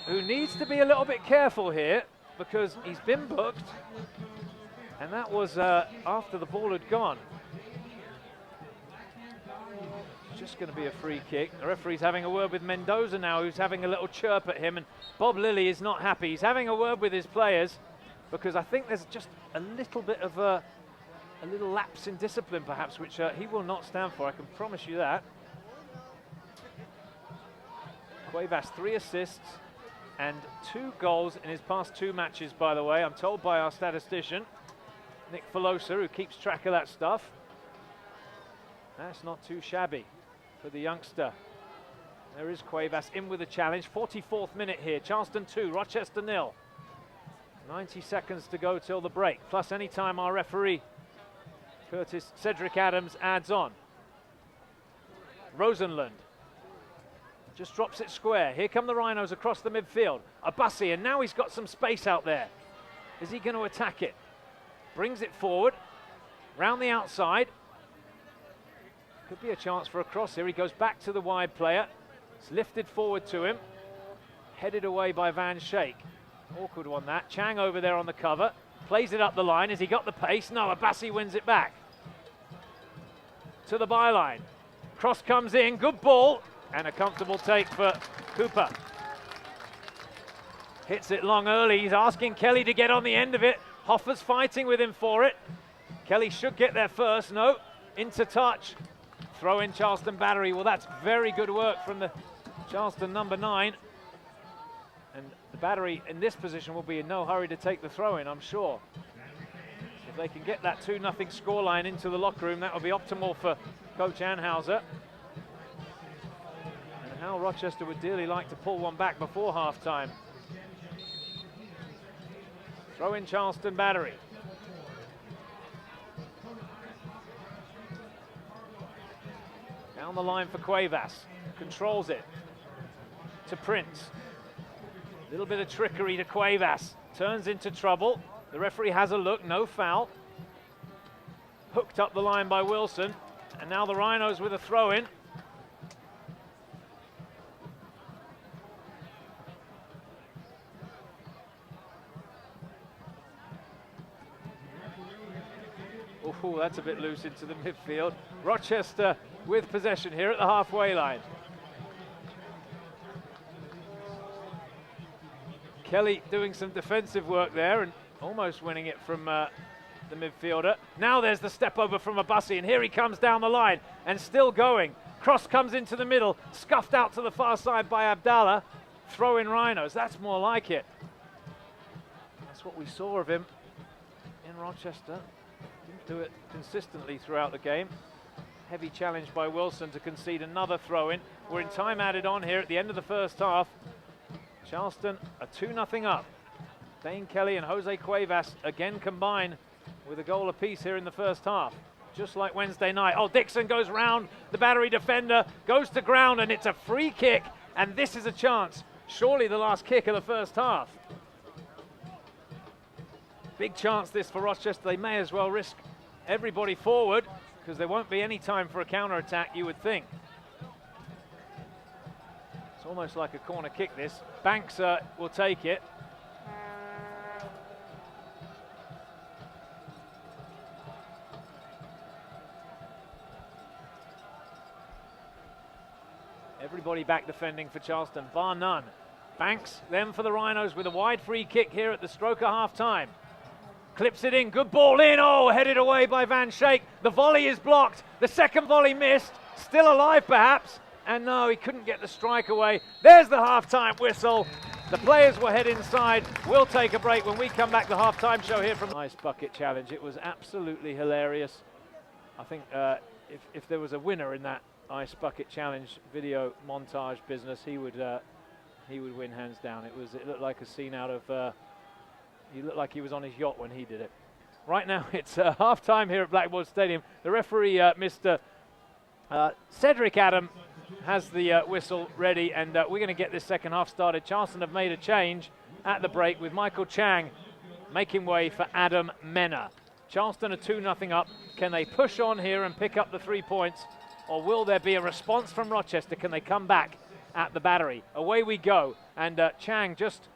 who needs to be a little bit careful here because he's been booked, and that was after the ball had gone. Just going to be a free kick. The referee's having a word with Mendoza now, who's having a little chirp at him, and Bob Lilly is not happy. He's having a word with his players because I think there's just a little bit of a little lapse in discipline, perhaps, which he will not stand for. I can promise you that. Cuevas 3 assists and 2 goals in his past 2 matches, by the way. I'm told by our statistician, Nick Filosa, who keeps track of that stuff. That's not too shabby for the youngster. There is Cuevas in with a challenge. 44th minute here. Charleston 2, Rochester 0. 90 seconds to go till the break, plus any time our referee, Cedric Adams, adds on. Rosenlund just drops it square. Here come the Rhinos across the midfield. Abassi, and now he's got some space out there. Is he going to attack it? Brings it forward, round the outside. Could be a chance for a cross here. He goes back to the wide player. It's lifted forward to him. Headed away by Van Schaik. Awkward one that. Chang over there on the cover. Plays it up the line. Has he got the pace? No, Abassi wins it back. To the byline. Cross comes in. Good ball. And a comfortable take for Cooper. Hits it long early. He's asking Kelly to get on the end of it. Hoffa's fighting with him for it. Kelly should get there first. No. Into touch. Throw in Charleston Battery. Well, that's very good work from the Charleston number 9. And the Battery in this position will be in no hurry to take the throw in, I'm sure. If they can get that 2-0 scoreline into the locker room, that will be optimal for Coach Anhauser. And how Rochester would dearly like to pull one back before half-time. Throw in Charleston Battery. Down the line for Cuevas. Controls it to Prince. Little bit of trickery to Cuevas. Turns into trouble. The referee has a look. No foul. hooked up the line by Wilson, and now the Rhinos with a throw-in. Oh, that's a bit loose into the midfield. Rochester with possession here at the halfway line. Kelly doing some defensive work there and almost winning it from the midfielder. Now there's the step over from Abassi, and here he comes down the line and still going. Cross comes into the middle, scuffed out to the far side by Abdallah. Throw in Rhinos, that's more like it. That's what we saw of him in Rochester. Didn't do it consistently throughout the game. Heavy challenge by Wilson to concede another throw-in. We're in time added on here at the end of the first half. Charleston are 2-0 up. Dane Kelly and Jose Cuevas again combine with a goal apiece here in the first half. Just like Wednesday night. Oh, Dixon goes round the Battery defender, goes to ground, and it's a free kick. And this is a chance. Surely the last kick of the first half. Big chance this for Rochester. They may as well risk everybody forward because there won't be any time for a counter-attack, you would think. It's almost like a corner kick this. Banks will take it. Everybody back defending for Charleston, bar none. Banks then for the Rhinos with a wide free kick here at the stroke of half-time. Clips it in, good ball in, oh, headed away by Van Schaik. The volley is blocked, the second volley missed, still alive perhaps, and no, he couldn't get the strike away. There's the half-time whistle. The players will head inside. We'll take a break. When we come back, the half-time show here from Ice Bucket Challenge. It was absolutely hilarious. I think if there was a winner in that Ice Bucket Challenge video montage business, he would win hands down. It looked like a scene out of he looked like he was on his yacht when he did it. Right now it's half-time here at Blackboard Stadium. The referee, Mr. Cedric Adam, has the whistle ready, and we're going to get this second half started. Charleston have made a change at the break with Michael Chang making way for Adam Mena. Charleston are 2-0 up. Can they push on here and pick up the 3 points, or will there be a response from Rochester? Can they come back at the Battery? Away we go, and Chang just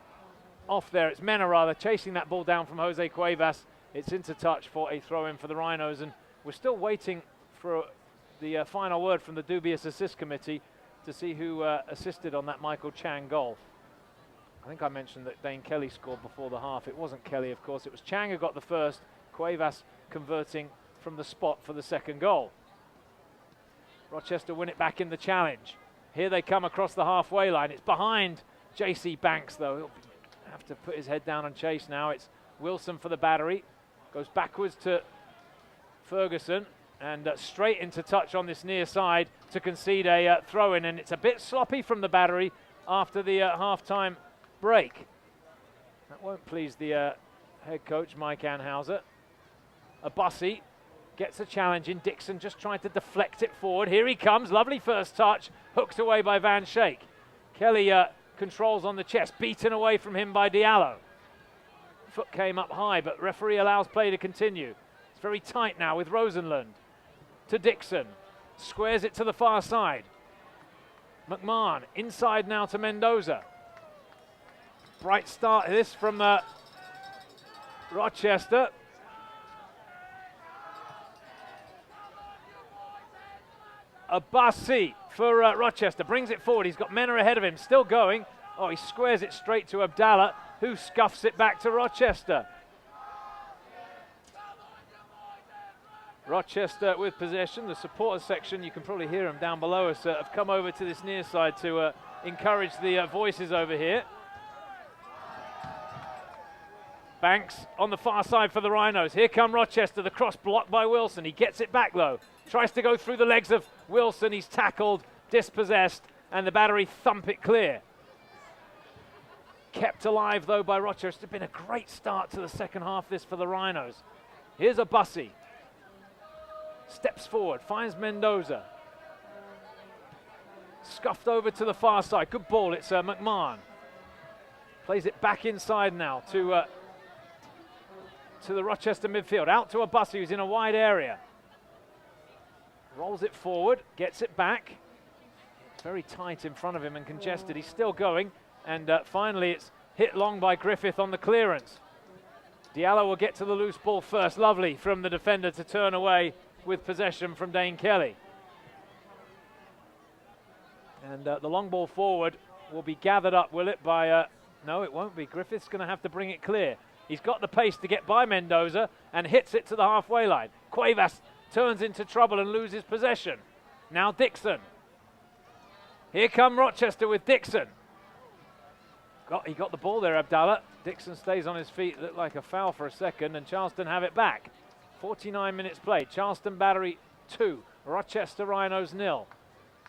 off there. It's Mena rather chasing that ball down from Jose Cuevas. It's into touch for a throw-in for the Rhinos, and we're still waiting for the final word from the dubious assist committee to see who assisted on that Michael Chang goal. I think I mentioned that Dane Kelly scored before the half. It wasn't Kelly, of course. It was Chang who got the first, Cuevas converting from the spot for the second goal. Rochester win it back in the challenge. Here they come across the halfway line. It's behind J.C. Banks, though. He'll have to put his head down and chase now. It's Wilson for the Battery. Goes backwards to Ferguson and straight into touch on this near side to concede a throw-in. And it's a bit sloppy from the Battery after the half-time break. That won't please the head coach, Mike Anhauser. Abassi gets a challenge in. Dixon just trying to deflect it forward. Here he comes. Lovely first touch. Hooked away by Van Schaik. Kelly controls on the chest. Beaten away from him by Diallo. Foot came up high, but referee allows play to continue. It's very tight now with Rosenlund. To Dixon. Squares it to the far side. McMahon inside now to Mendoza. Bright start this from Rochester. Abassi for Rochester, brings it forward. He's got Mena ahead of him, still going. Oh, he squares it straight to Abdallah, who scuffs it back to Rochester. Rochester with possession. The supporters section, you can probably hear them down below us, have come over to this near side to encourage the voices over here. Banks on the far side for the Rhinos. Here come Rochester, the cross blocked by Wilson. He gets it back though. Tries to go through the legs of Wilson. He's tackled, dispossessed, and the Battery thump it clear. Kept alive though by Rochester. It's been a great start to the second half this for the Rhinos. Here's Abassi. Steps forward, finds Mendoza. Scuffed over to the far side. Good ball, it's McMahon. Plays it back inside now to the Rochester midfield. Out to Abassi, who's in a wide area. rolls it forward, gets it back. Very tight in front of him and congested. He's still going, and finally it's hit long by Griffith on the clearance. Diallo will get to the loose ball first. Lovely from the defender to turn away with possession from Dane Kelly. And the long ball forward will be gathered up, will it, by... no, it won't be. Griffith's going to have to bring it clear. He's got the pace to get by Mendoza and hits it to the halfway line. Cuevas turns into trouble and loses possession. Now Dixon. Here come Rochester with Dixon. He got the ball there, Abdallah. Dixon stays on his feet. Looked like a foul for a second, and Charleston have it back. 49 minutes played. Charleston Battery 2, Rochester Rhinos 0.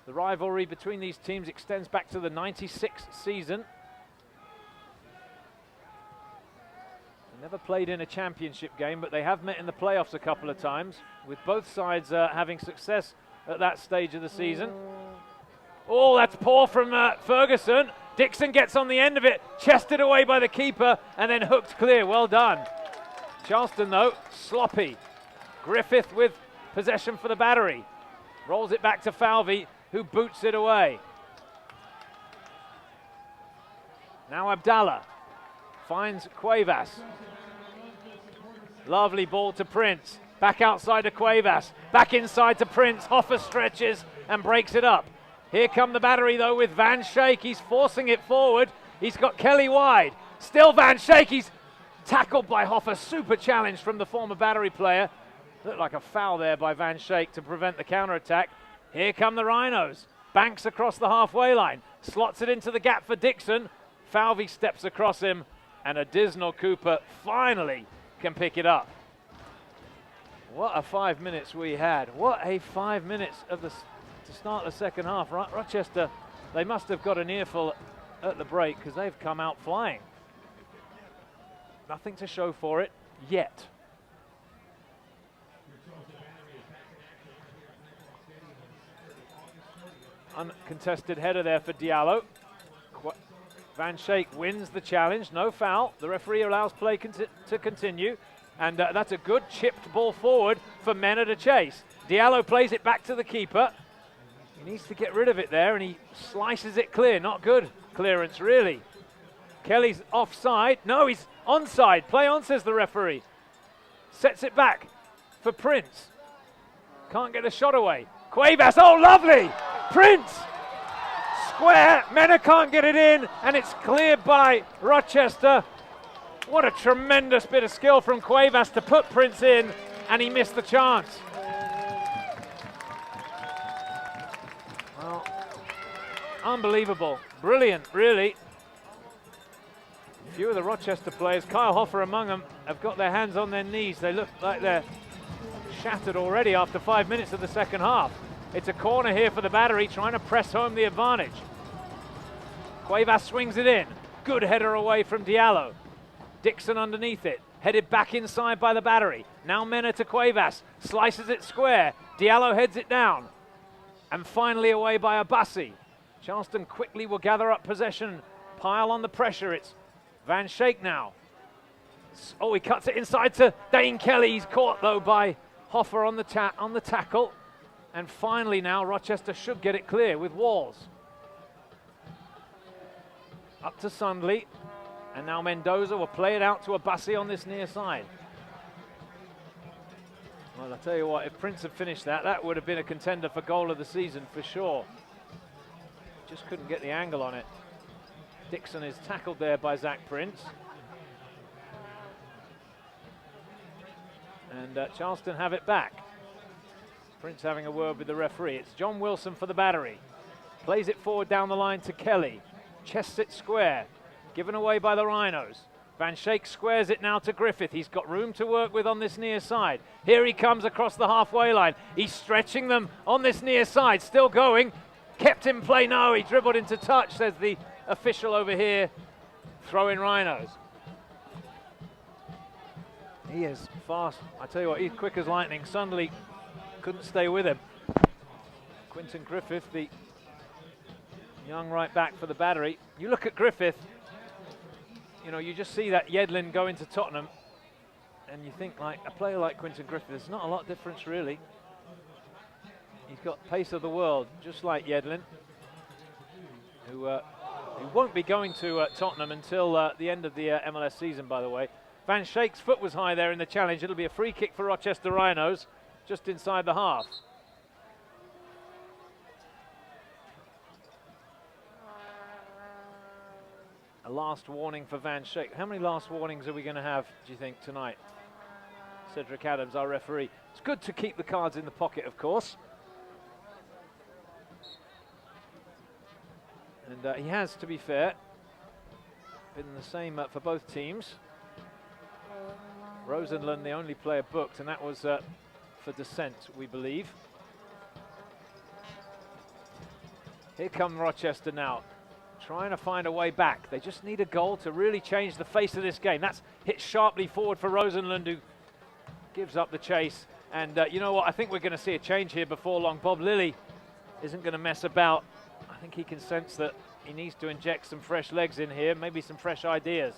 The rivalry between these teams extends back to the '96 season. They never played in a championship game, but they have met in the playoffs a couple of times, with both sides having success at that stage of the season. Oh, that's poor from Ferguson. Dixon gets on the end of it, chested away by the keeper, and then hooked clear. Well done. Charleston, though, sloppy. Griffith with possession for the Battery. Rolls it back to Falvey, who boots it away. Now Abdallah finds Cuevas. Lovely ball to Prince. Back outside to Cuevas. Back inside to Prince. Hoffa stretches and breaks it up. Here come the Battery, though, with Van Schaik. He's forcing it forward. He's got Kelly wide. Still Van Schaik. He's tackled by Hoffa. Super challenge from the former Battery player. Looked like a foul there by Van Schaik to prevent the counter-attack. Here come the Rhinos. Banks across the halfway line. Slots it into the gap for Dixon. Falvey steps across him. And a Disnall Cooper finally can pick it up. What a 5 minutes we had. What a 5 minutes of the... to start the second half. Rochester, they must have got an earful at the break because they've come out flying. Nothing to show for it yet. Uncontested header there for Diallo. Van Schaik wins the challenge, no foul. The referee allows play to continue, and that's a good chipped ball forward for Mena to chase. Diallo plays it back to the keeper. He needs to get rid of it there, and he slices it clear. Not good clearance, really. Kelly's offside. No, he's onside. Play on, says the referee. Sets it back for Prince. Can't get a shot away. Cuevas, oh, lovely! Prince! Square, Mena can't get it in, and it's cleared by Rochester. What a tremendous bit of skill from Cuevas to put Prince in, and he missed the chance. Well, unbelievable. Brilliant, really. A few of the Rochester players, Kyle Hoffa among them, have got their hands on their knees. They look like they're shattered already after 5 minutes of the second half. It's a corner here for the Battery, trying to press home the advantage. Cuevas swings it in. Good header away from Diallo. Dixon underneath it. Headed back inside by the Battery. Now Mena to Cuevas. Slices it square. Diallo heads it down. And finally away by Abassi. Charleston quickly will gather up possession. Pile on the pressure. It's Van Schaik now. Oh, he cuts it inside to Dane Kelly. He's caught, though, by Hoffa on the tackle. And finally now, Rochester should get it clear with Walls. Up to Sundley. And now Mendoza will play it out to Abassi on this near side. Well, I'll tell you what, if Prince had finished that, that would have been a contender for goal of the season for sure. Just couldn't get the angle on it. Dixon is tackled there by Zach Prince. And Charleston have it back. Prince having a word with the referee. It's John Wilson for the Battery. Plays it forward down the line to Kelly. Chests it square. Given away by the Rhinos. Van Schaik squares it now to Griffith. He's got room to work with on this near side. Here he comes across the halfway line. He's stretching them on this near side. Still going. Kept in play. No, he dribbled into touch, says the official over here. Throw in Rhinos. He is fast. I tell you what, he's quick as lightning. Sundley couldn't stay with him. Quinton Griffith, the young right back for the Battery. You look at Griffith, you know, you just see that Yedlin go into Tottenham, and you think, like, a player like Quinton Griffith, there's not a lot of difference, really. He's got pace of the world, just like Yedlin, who won't be going to Tottenham until the end of the MLS season, by the way. Van Schaik's foot was high there in the challenge. It'll be a free kick for Rochester Rhinos, just inside the half. A last warning for Van Schaik. How many last warnings are we going to have, do you think, tonight? Cedric Adams, our referee. It's good to keep the cards in the pocket, of course. And he has, to be fair, been the same for both teams. Rosenlund, the only player booked, and that was for dissent, we believe. Here come Rochester now, trying to find a way back. They just need a goal to really change the face of this game. That's hit sharply forward for Rosenlund, who gives up the chase. And you know what, I think we're going to see a change here before long. Bob Lilly isn't going to mess about. I think he can sense that he needs to inject some fresh legs in here, maybe some fresh ideas.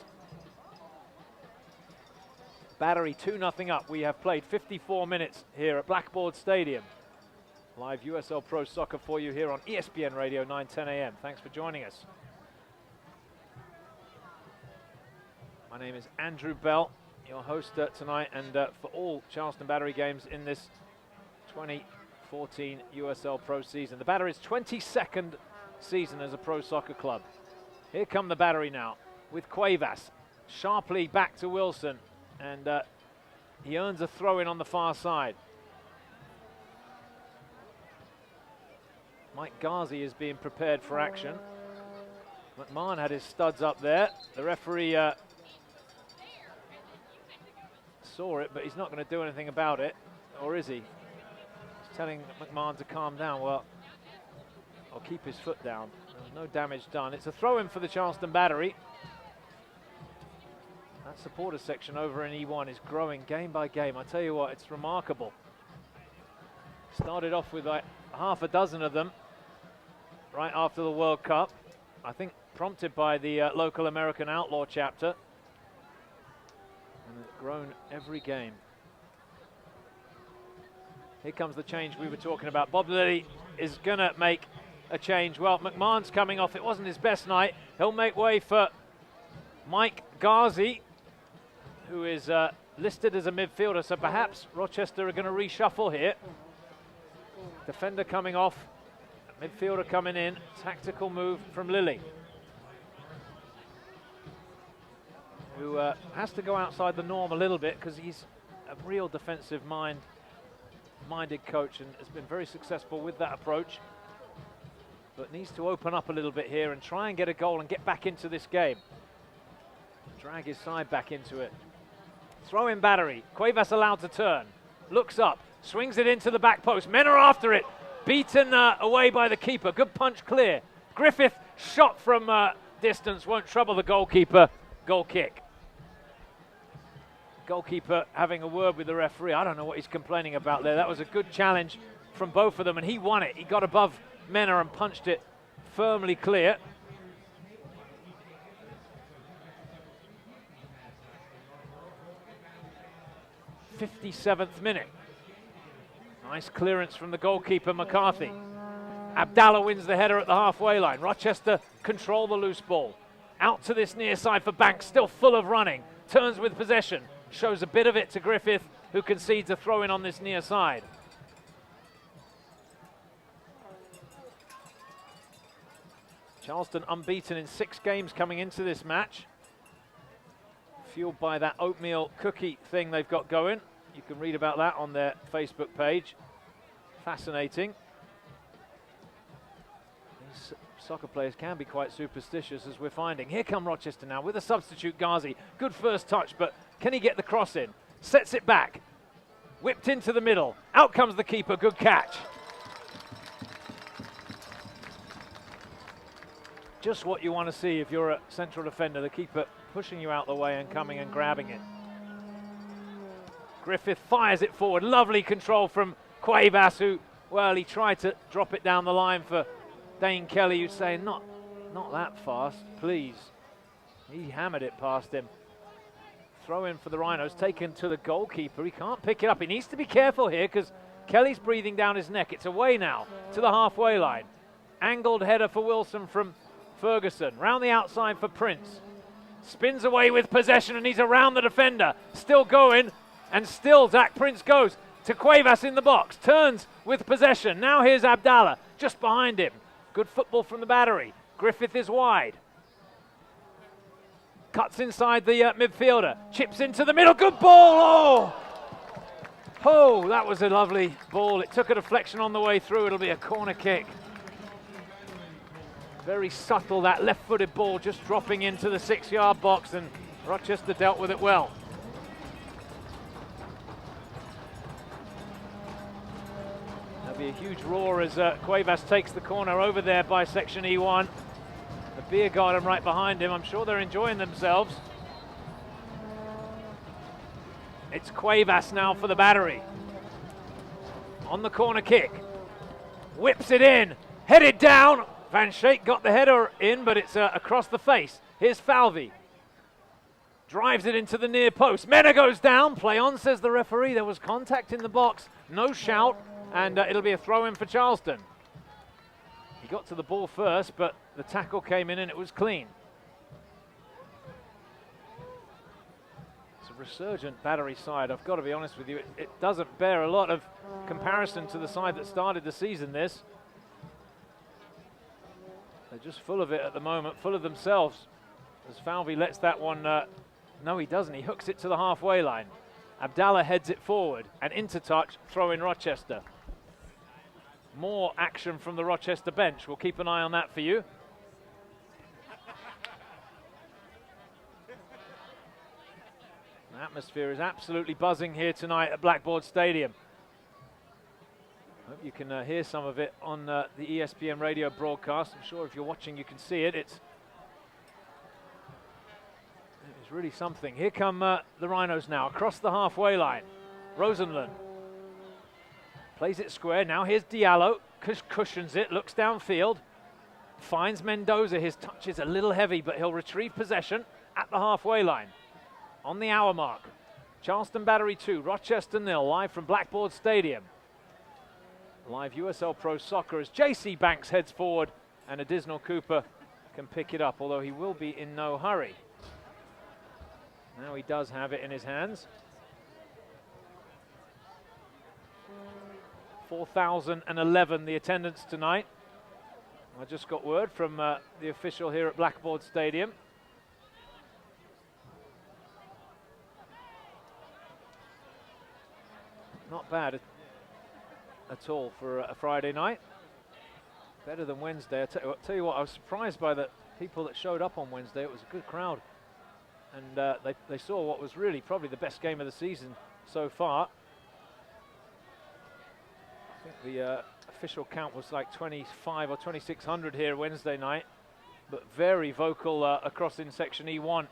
Battery 2-0 up. We have played 54 minutes here at Blackboard Stadium. Live USL Pro Soccer for you here on ESPN Radio, 9:10 a.m. Thanks for joining us. My name is Andrew Bell, your host tonight, and for all Charleston Battery games in this 2014 USL Pro season. The Battery's 22nd season as a pro soccer club. Here come the Battery now with Cuevas. Sharply back to Wilson, and he earns a throw-in on the far side. Mike Ghazi is being prepared for action. McMahon had his studs up there. The referee saw it, but he's not going to do anything about it, or is he? He's telling McMahon to calm down. Well, I'll keep his foot down. There's no damage done. It's a throw-in for the Charleston Battery. That supporter section over in E1 is growing game by game. I tell you what, it's remarkable. Started off with like half a dozen of them right after the World Cup. I think prompted by the local American Outlaw chapter. And it's grown every game. Here comes the change we were talking about. Bob Lilly is going to make a change. Well, McMahon's coming off. It wasn't his best night. He'll make way for Mike Ghazi, who is listed as a midfielder, so perhaps Rochester are going to reshuffle here. Defender coming off, midfielder coming in, tactical move from Lilly, who has to go outside the norm a little bit because he's a real defensive minded coach and has been very successful with that approach, but needs to open up a little bit here and try and get a goal and get back into this game. Drag his side back into it. Throw in Battery. Cuevas allowed to turn. Looks up. Swings it into the back post. Men are after it. Beaten away by the keeper. Good punch clear. Griffith shot from distance. Won't trouble the goalkeeper. Goal kick. Goalkeeper having a word with the referee. I don't know what he's complaining about there. That was a good challenge from both of them, and he won it. He got above Menor and punched it firmly clear. '57th minute. Nice clearance from the goalkeeper, McCarthy. Abdallah wins the header at the halfway line. Rochester control the loose ball. Out to this near side for Banks, still full of running. Turns with possession. Shows a bit of it to Griffith, who concedes a throw-in on this near side. Charleston unbeaten in 6 games coming into this match. Fueled by that oatmeal cookie thing they've got going. You can read about that on their Facebook page. Fascinating. These soccer players can be quite superstitious, as we're finding. Here come Rochester now with a substitute, Ghazi. Good first touch, but can he get the cross in? Sets it back. Whipped into the middle. Out comes the keeper. Good catch. Just what you want to see if you're a central defender. The keeper pushing you out the way and coming and grabbing it. Griffith fires it forward. Lovely control from Cuevas, who, well, he tried to drop it down the line for Dane Kelly, who's saying, not that fast, please. He hammered it past him. Throw in for the Rhinos, taken to the goalkeeper. He can't pick it up. He needs to be careful here because Kelly's breathing down his neck. It's away now to the halfway line. Angled header for Wilson from Ferguson. Round the outside for Prince. Spins away with possession and he's around the defender. Still going and still Zach Prince goes to Cuevas in the box. Turns with possession. Now here's Abdallah just behind him. Good football from the Battery. Griffith is wide. Cuts inside the midfielder. Chips into the middle. Good ball. Oh, that was a lovely ball. It took a deflection on the way through. It'll be a corner kick. Very subtle, that left-footed ball just dropping into the 6-yard box, and Rochester dealt with it well. There'll be a huge roar as Cuevas takes the corner over there by section E1. The beer garden right behind him. I'm sure they're enjoying themselves. It's Cuevas now for the Battery. On the corner kick. Whips it in. Headed down. Van Schaik got the header in, but it's across the face. Here's Falvey. Drives it into the near post. Mena goes down. Play on, says the referee. There was contact in the box. No shout, and it'll be a throw-in for Charleston. He got to the ball first, but the tackle came in and it was clean. It's a resurgent Battery side. I've got to be honest with you. It doesn't bear a lot of comparison to the side that started the season this. They're just full of it at the moment, full of themselves. As Falvey lets that one, no he doesn't, he hooks it to the halfway line. Abdallah heads it forward, and into touch, throw in Rochester. More action from the Rochester bench, we'll keep an eye on that for you. The atmosphere is absolutely buzzing here tonight at Blackboard Stadium. Hope you can hear some of it on the ESPN radio broadcast. I'm sure if you're watching you can see it. It's really something. Here come the Rhinos now, across the halfway line. Rosenlund plays it square. Now here's Diallo, cushions it, looks downfield, finds Mendoza. His touch is a little heavy, but he'll retrieve possession at the halfway line. On the hour mark, Charleston Battery 2, Rochester 0, live from Blackboard Stadium. Live USL Pro Soccer as JC Banks heads forward and Additional Cooper can pick it up, although he will be in no hurry. Now he does have it in his hands. 4,011 the attendance tonight. I just got word from the official here at Blackboard Stadium. Not bad at all for a Friday night. Better than Wednesday. I'll tell you what, I was surprised by the people that showed up on Wednesday. It was a good crowd. And they saw what was really probably the best game of the season so far. I think the official count was like 25 or 2,600 here Wednesday night. But very vocal across in section E1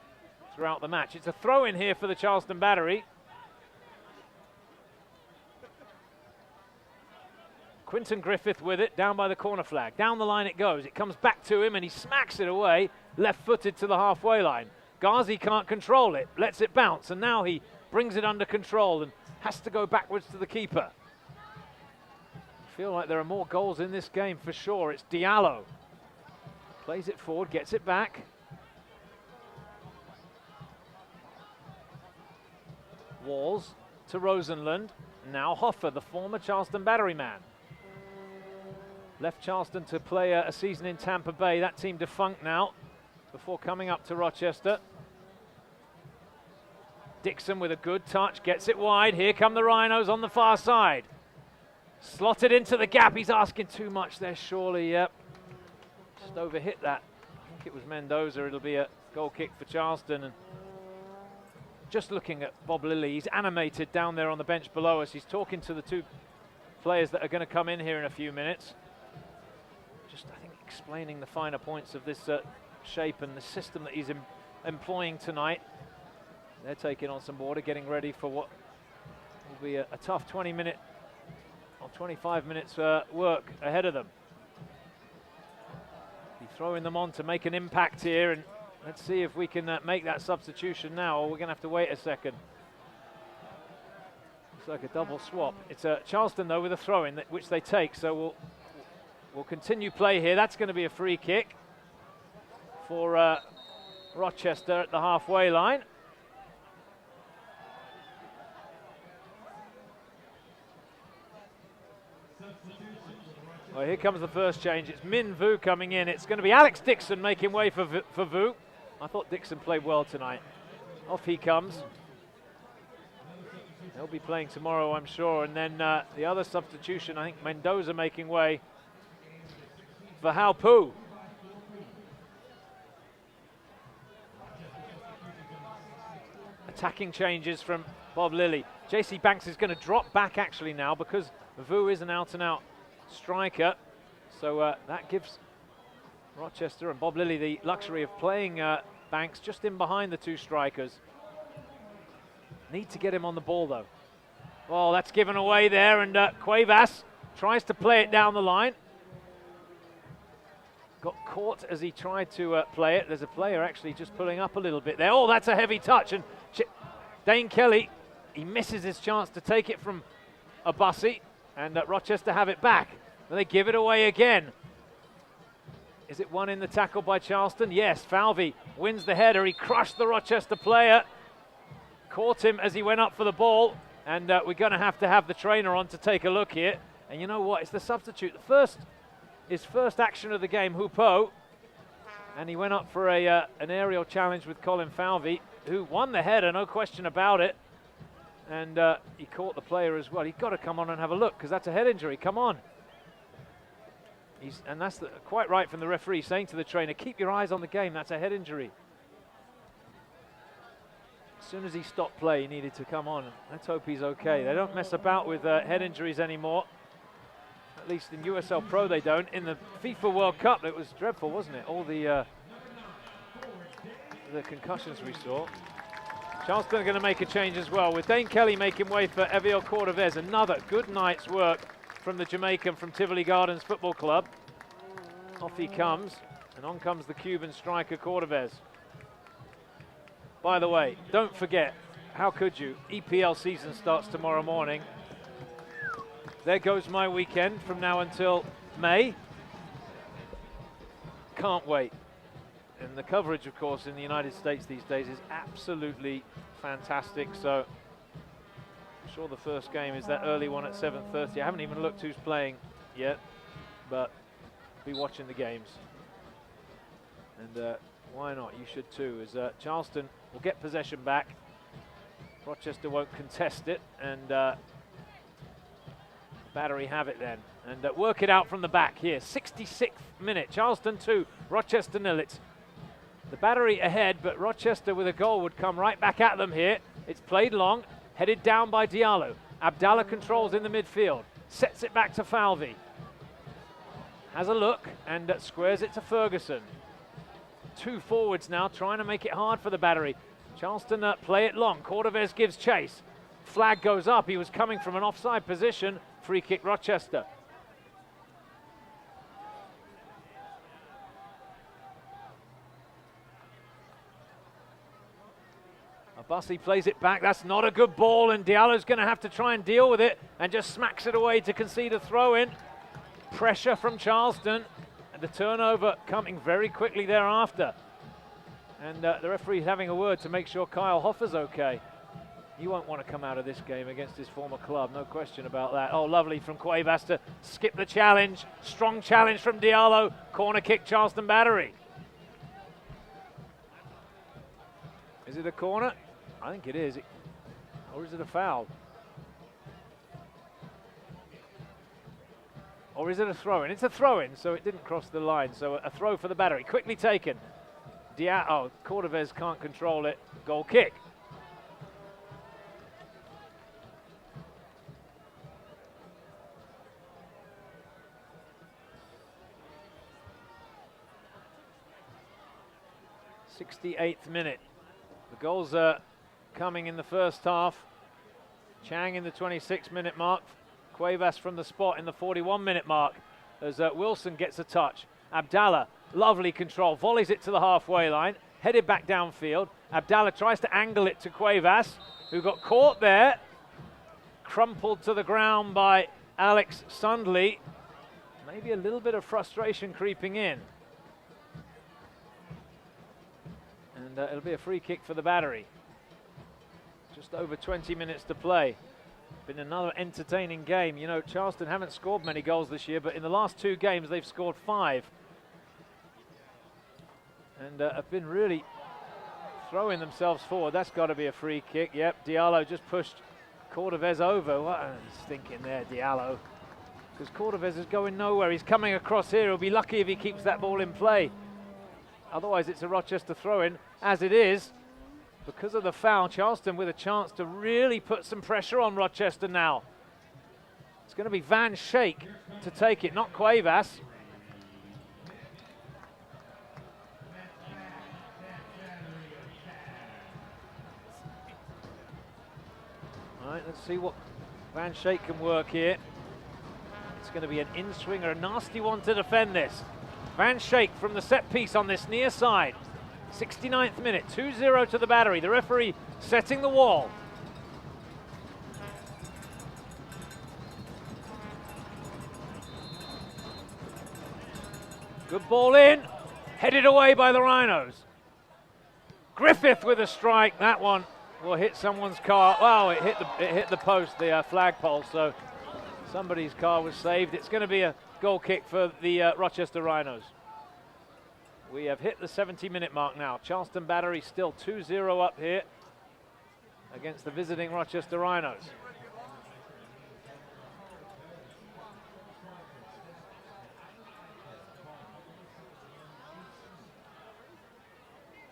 throughout the match. It's a throw in here for the Charleston Battery. Quinton Griffith with it, down by the corner flag. Down the line it goes. It comes back to him and he smacks it away, left-footed to the halfway line. Ghazi can't control it, lets it bounce, and now he brings it under control and has to go backwards to the keeper. I feel like there are more goals in this game for sure. It's Diallo. Plays it forward, gets it back. Walls to Rosenlund. Now Hoffer, the former Charleston Battery man. Left Charleston to play a season in Tampa Bay. That team defunct now before coming up to Rochester. Dixon with a good touch, gets it wide. Here come the Rhinos on the far side. Slotted into the gap. He's asking too much there, surely. Yep. Just overhit that. I think it was Mendoza. It'll be a goal kick for Charleston. And just looking at Bob Lilly, he's animated down there on the bench below us. He's talking to the two players that are going to come in here in a few minutes. Just, I think, explaining the finer points of this shape and the system that he's employing tonight. They're taking on some water, getting ready for what will be a tough 20-minute or 25 minutes work ahead of them. He's throwing them on to make an impact here, and let's see if we can make that substitution now, or we're going to have to wait a second. like a double swap. It's Charleston though with a throw-in which they take, so we'll continue play here. That's going to be a free kick for Rochester at the halfway line. Well, here comes the first change. It's Min Vu coming in. It's going to be Alex Dixon making way for Vu. I thought Dixon played well tonight. Off he comes. He'll be playing tomorrow, I'm sure. And then the other substitution, I think Mendoza making way for Hao Pu. Attacking changes from Bob Lilly. JC Banks is going to drop back actually now because Vu is an out-and-out striker. So that gives Rochester and Bob Lilly the luxury of playing Banks just in behind the two strikers. Need to get him on the ball though. Oh, that's given away there, and Cuevas tries to play it down the line. Got caught as he tried to play it. There's a player actually just pulling up a little bit there. Oh, that's a heavy touch, and Dane Kelly, he misses his chance to take it from Abassi, and Rochester have it back. And they give it away again. Is it one in the tackle by Charleston? Yes, Falvey wins the header. He crushed the Rochester player. Caught him as he went up for the ball, and we're going to have the trainer on to take a look here. And you know what? It's the substitute. His first action of the game, Hupo, and he went up for an aerial challenge with Colin Falvey, who won the header, no question about it. And he caught the player as well. He's got to come on and have a look because that's a head injury. Come on. And that's quite right from the referee, saying to the trainer, keep your eyes on the game. That's a head injury. As soon as he stopped play, he needed to come on. Let's hope he's okay. They don't mess about with head injuries anymore. At least in USL Pro they don't. In the FIFA World Cup, it was dreadful, wasn't it? All the concussions we saw. Charleston are going to make a change as well, with Dane Kelly making way for Eviel Cordovez. Another good night's work from the Jamaican from Tivoli Gardens Football Club. Off he comes, and on comes the Cuban striker Cordovez. By the way, don't forget, how could you? EPL season starts tomorrow morning. There goes my weekend from now until May. Can't wait. And the coverage, of course, in the United States these days is absolutely fantastic. So I'm sure the first game is that early one at 7:30. I haven't even looked who's playing yet, but be watching the games. And why not? You should too. As Charleston will get possession back. Rochester won't contest it, and Battery have it then. And work it out from the back here. 66th minute. Charleston 2, Rochester 0. It's the Battery ahead, but Rochester with a goal would come right back at them here. It's played long, headed down by Diallo. Abdallah controls in the midfield. Sets it back to Falvey. Has a look and squares it to Ferguson. Two forwards now trying to make it hard for the Battery. Charleston play it long. Cordovez gives chase. Flag goes up. He was coming from an offside position. Free kick Rochester. Abassi plays it back. That's not a good ball, and Diallo's going to have to try and deal with it and just smacks it away to concede a throw-in. Pressure from Charleston, and the turnover coming very quickly thereafter. And the referee's having a word to make sure Kyle Hoffer's okay. He won't want to come out of this game against his former club, no question about that. Oh, lovely from Cuevas to skip the challenge. Strong challenge from Diallo. Corner kick, Charleston Battery. Is it a corner? I think it is. Or is it a foul? Or is it a throw-in? It's a throw-in, so it didn't cross the line. So a throw for the Battery. Quickly taken. Cordovez can't control it. Goal kick. '68th minute. The goals are coming in the first half. Chang in the 26-minute mark. Cuevas from the spot in the 41-minute mark as Wilson gets a touch. Abdallah, lovely control, volleys it to the halfway line, headed back downfield. Abdallah tries to angle it to Cuevas, who got caught there. crumpled to the ground by Alex Sundley. Maybe a little bit of frustration creeping in. And it'll be a free kick for the Battery. Just over 20 minutes to play. Been another entertaining game. You know, Charleston haven't scored many goals this year, but in the last 2 games they've scored 5. And have been really throwing themselves forward. That's got to be a free kick. Yep, Diallo just pushed Cordovez over. What a stinking there, Diallo. Because Cordovez is going nowhere. He's coming across here. He'll be lucky if he keeps that ball in play. Otherwise, it's a Rochester throw-in. As it is, because of the foul, Charleston with a chance to really put some pressure on Rochester now. It's going to be Van Schaik to take it, not Cuevas. All right, let's see what Van Schaik can work here. It's going to be an in-swinger, a nasty one to defend this. Van Schaik from the set piece on this near side. 69th minute, 2-0 to the Battery. The referee setting the wall. Good ball in, headed away by the Rhinos. Griffith with a strike. That one will hit someone's car. Well, it hit the post, the flagpole, so somebody's car was saved. It's going to be a goal kick for the Rochester Rhinos. We have hit the 70-minute mark now. Charleston Battery still 2-0 up here against the visiting Rochester Rhinos.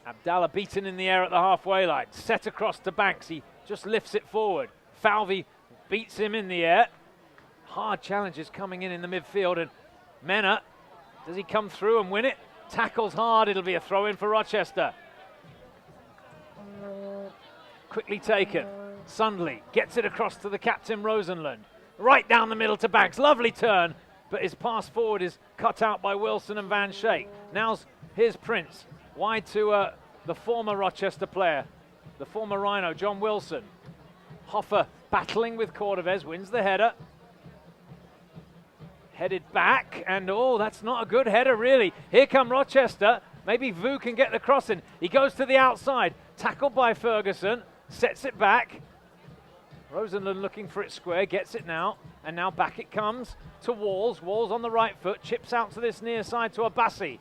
Abdallah beaten in the air at the halfway line. Set across to Banks. He just lifts it forward. Falvey beats him in the air. Hard challenges coming in the midfield. And Mena, does he come through and win it? Tackles hard. It'll be a throw-in for Rochester. Quickly taken. Sundley gets it across to the captain, Rosenlund. Right down the middle to Banks. Lovely turn, but his pass forward is cut out by Wilson and Van Schaik. Here's Prince. Wide to the former Rochester player, the former Rhino, John Wilson. Hoffer battling with Cordovez, wins the header. Headed back, and oh, that's not a good header, really. Here come Rochester. Maybe Vu can get the cross in. He goes to the outside, tackled by Ferguson, sets it back. Rosenlund looking for it square, gets it now, and now back it comes to Walls. Walls on the right foot, chips out to this near side to Abassi.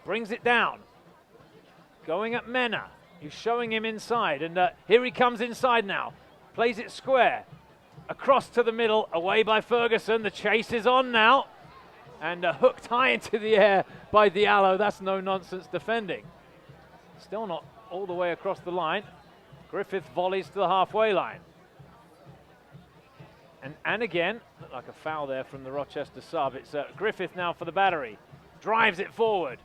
Brings it down. Going at Mena. He's showing him inside, and here he comes inside now. Plays it square. Across to the middle, away by Ferguson. The chase is on now. And hooked high into the air by Diallo. That's no nonsense defending. Still not all the way across the line. Griffith volleys to the halfway line. And again, looked like a foul there from the Rochester sub. It's Griffith now for the Battery. Drives it forward.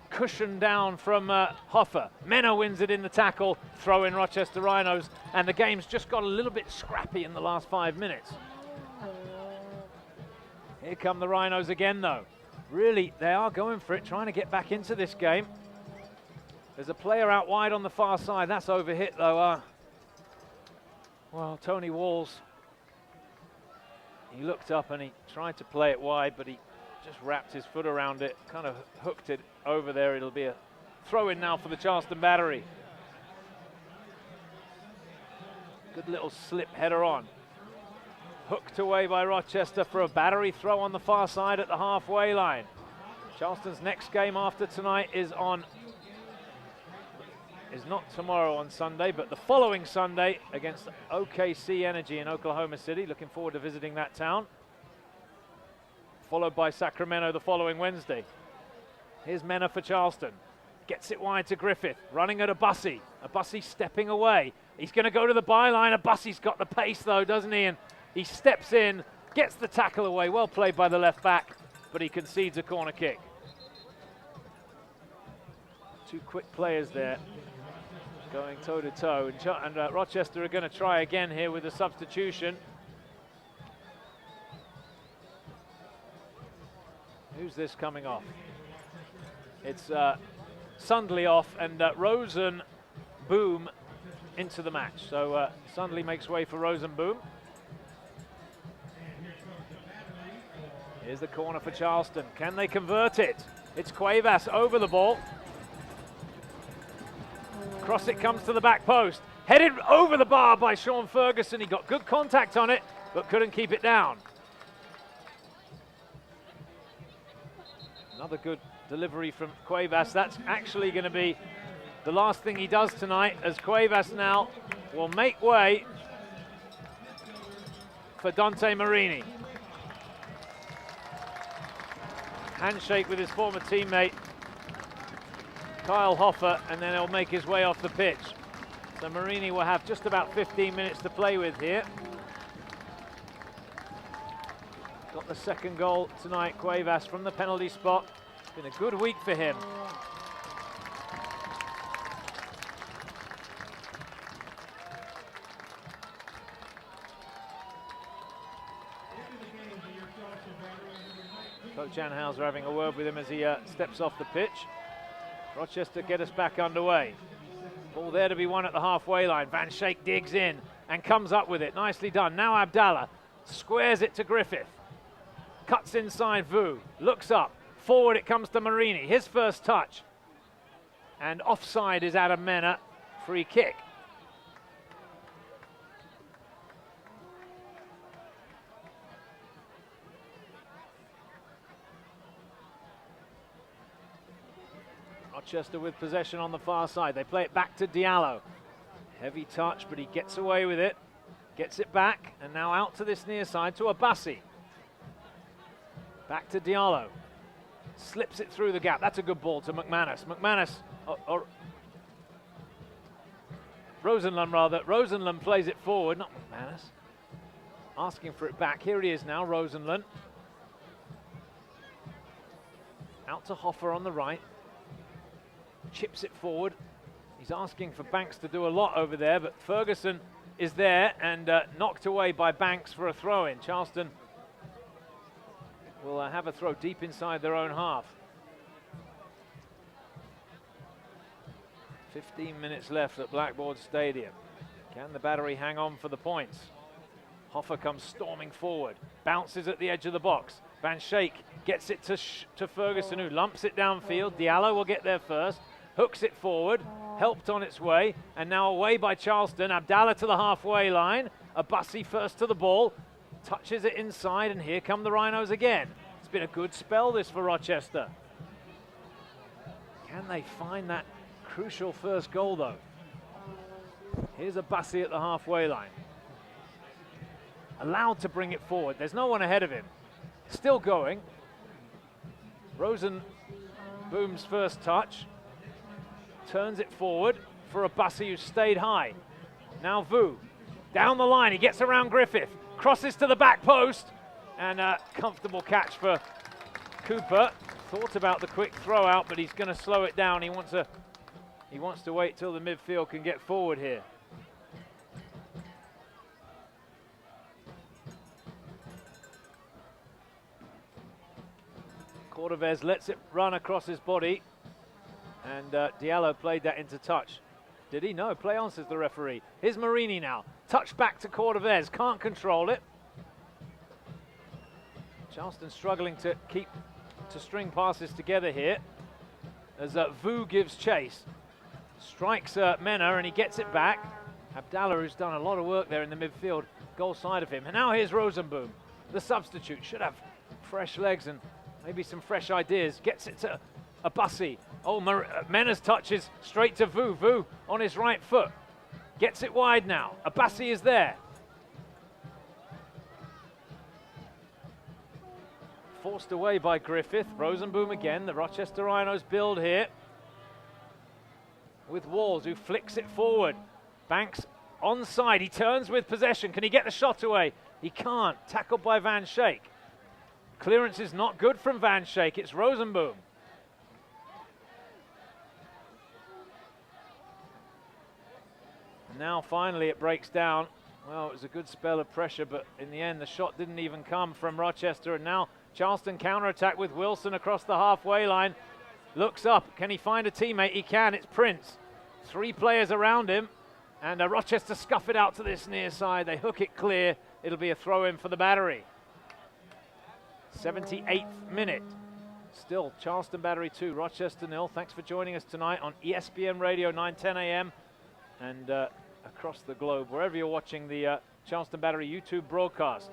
Cushion down from Hoffer. Mena wins it in the tackle. Throw in Rochester Rhinos. And the game's just got a little bit scrappy in the last 5 minutes. Here come the Rhinos again, though. Really, they are going for it, trying to get back into this game. There's a player out wide on the far side. That's overhit, though. Well, Tony Walls, he looked up and he tried to play it wide, but he just wrapped his foot around it, kind of hooked it over there. It'll be a throw-in now for the Charleston Battery. Good little slip header on. Hooked away by Rochester for a Battery throw on the far side at the halfway line. Charleston's next game after tonight is not tomorrow on Sunday, but the following Sunday against OKC Energy in Oklahoma City. Looking forward to visiting that town. Followed by Sacramento the following Wednesday. Here's Mena for Charleston. Gets it wide to Griffith, running at Abassi. Abassi stepping away. He's going to go to the byline. Abassi's got the pace though, doesn't he? And he steps in, gets the tackle away. Well played by the left back, but he concedes a corner kick. Two quick players there going toe-to-toe. And Rochester are going to try again here with a substitution. Who's this coming off? It's Sundley off, and Rosenboom into the match. So Sundley makes way for Rosenboom. Here's the corner for Charleston. Can they convert it? It's Cuevas over the ball. Cross it comes to the back post. Headed over the bar by Sean Ferguson. He got good contact on it, but couldn't keep it down. Another good delivery from Cuevas. That's actually going to be the last thing he does tonight, as Cuevas now will make way for Dante Marini. Handshake with his former teammate Kyle Hoffer, and then he'll make his way off the pitch. So Marini will have just about 15 minutes to play with here. Got the second goal tonight, Cuevas, from the penalty spot. It's been a good week for him. Coach Anhauser having a word with him as he steps off the pitch. Rochester get us back underway. Ball there to be won at the halfway line. Van Schaik digs in and comes up with it. Nicely done. Now Abdallah squares it to Griffith. Cuts inside Vu. Looks up. Forward it comes to Marini. His first touch. And offside is Adam Mena. Free kick. Rochester with possession on the far side. They play it back to Diallo. Heavy touch, but he gets away with it. Gets it back, and now out to this near side to Abassi. Back to Diallo. Slips it through the gap. That's a good ball to McManus. Rosenlund rather. Rosenlund plays it forward, not McManus. Asking for it back. Here he is now, Rosenlund. Out to Hoffer on the right. Chips it forward. He's asking for Banks to do a lot over there, but Ferguson is there and knocked away by Banks for a throw-in. Charleston will have a throw deep inside their own half. 15 minutes left at Blackboard Stadium. Can the Battery hang on for the points? Hoffer comes storming forward, bounces at the edge of the box. Van Schaik gets it to Ferguson, who lumps it downfield. Diallo will get there first. Hooks it forward, helped on its way, and now away by Charleston. Abdallah to the halfway line. Abassi first to the ball, touches it inside, and here come the Rhinos again. It's been a good spell this for Rochester. Can they find that crucial first goal though? Here's Abassi at the halfway line. Allowed to bring it forward. There's no one ahead of him. Still going. Rosenboom's first touch. Turns it forward for Abassi, who stayed high. Now Vu, down the line, he gets around Griffith, crosses to the back post, and a comfortable catch for Cooper. Thought about the quick throw out, but he's going to slow it down. He wants to wait till the midfield can get forward here. Cordovez lets it run across his body. And Diallo played that into touch. Did he? No, play on, says the referee. Here's Marini now. Touch back to Cordovez, can't control it. Charleston struggling to string passes together here. As Vu gives chase. Strikes Mena and he gets it back. Abdallah, who's done a lot of work there in the midfield, goal side of him. And now here's Rosenboom, the substitute. Should have fresh legs and maybe some fresh ideas. Gets it to Abassi. Oh, Mena's touches straight to Vu. Vu on his right foot. Gets it wide now. Abassi is there. Forced away by Griffith. Rosenboom again. The Rochester Rhinos build here. With Walls, who flicks it forward. Banks onside. He turns with possession. Can he get the shot away? He can't. Tackled by Van Schaik. Clearance is not good from Van Schaik. It's Rosenboom. Now finally it breaks down. Well, it was a good spell of pressure, but in the end the shot didn't even come from Rochester. And now Charleston counter-attack with Wilson across the halfway line. Looks up. Can he find a teammate? He can. It's Prince. 3 players around him. And Rochester scuff it out to this near side. They hook it clear. It'll be a throw-in for the Battery. 78th minute. Still Charleston Battery 2, Rochester 0. Thanks for joining us tonight on ESPN Radio 910 AM and across the globe, wherever you're watching the Charleston Battery YouTube broadcast.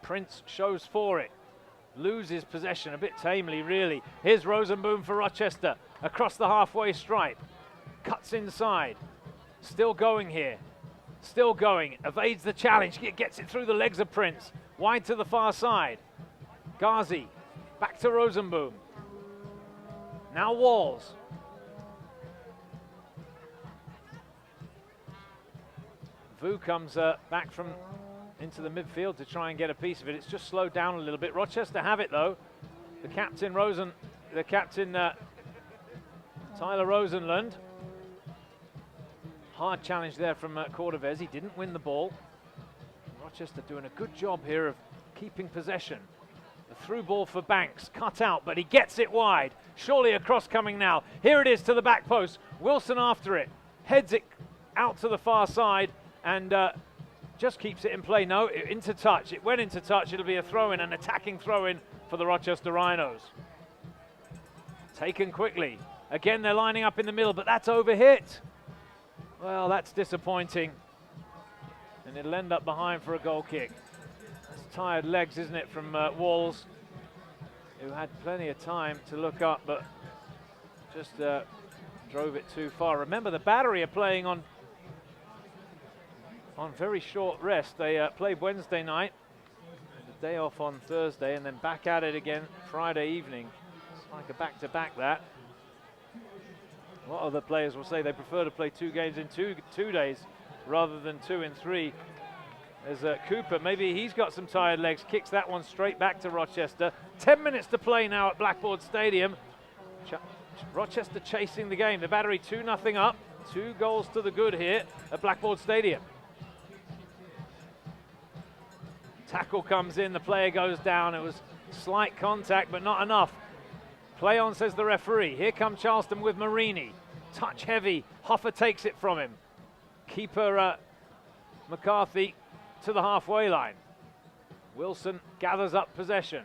Prince shows for it. Loses possession a bit tamely, really. Here's Rosenboom for Rochester. Across the halfway stripe. Cuts inside. Still going here. Still going. Evades the challenge. Gets it through the legs of Prince. Wide to the far side. Ghazi. Back to Rosenboom. Now Walls. Vu comes back from into the midfield to try and get a piece of it. It's just slowed down a little bit. Rochester have it though. The captain Tyler Rosenlund. Hard challenge there from Cordovez. He didn't win the ball. Rochester doing a good job here of keeping possession. The through ball for Banks, cut out, but he gets it wide. Surely a cross coming now. Here it is to the back post. Wilson after it, heads it out to the far side and just keeps it in play. No, into touch. It went into touch. It'll be a throw-in, an attacking throw-in for the Rochester Rhinos. Taken quickly. Again, they're lining up in the middle, but that's overhit. Well, that's disappointing. And it'll end up behind for a goal kick. That's tired legs, isn't it, from Walls, who had plenty of time to look up, but just drove it too far. Remember, the Battery are playing on very short rest. They played Wednesday night, the day off on Thursday, and then back at it again Friday evening. It's like a back-to-back that. A lot of the players will say they prefer to play 2 games in two days rather than 2 in 3. There's Cooper, maybe he's got some tired legs, kicks that one straight back to Rochester. 10 minutes to play now at Blackboard Stadium. Rochester chasing the game. The Battery 2-0 up. 2 goals to the good here at Blackboard Stadium. Tackle comes in, the player goes down. It was slight contact, but not enough. Play on, says the referee. Here come Charleston with Marini. Touch heavy. Hoffer takes it from him. Keeper McCarthy to the halfway line. Wilson gathers up possession.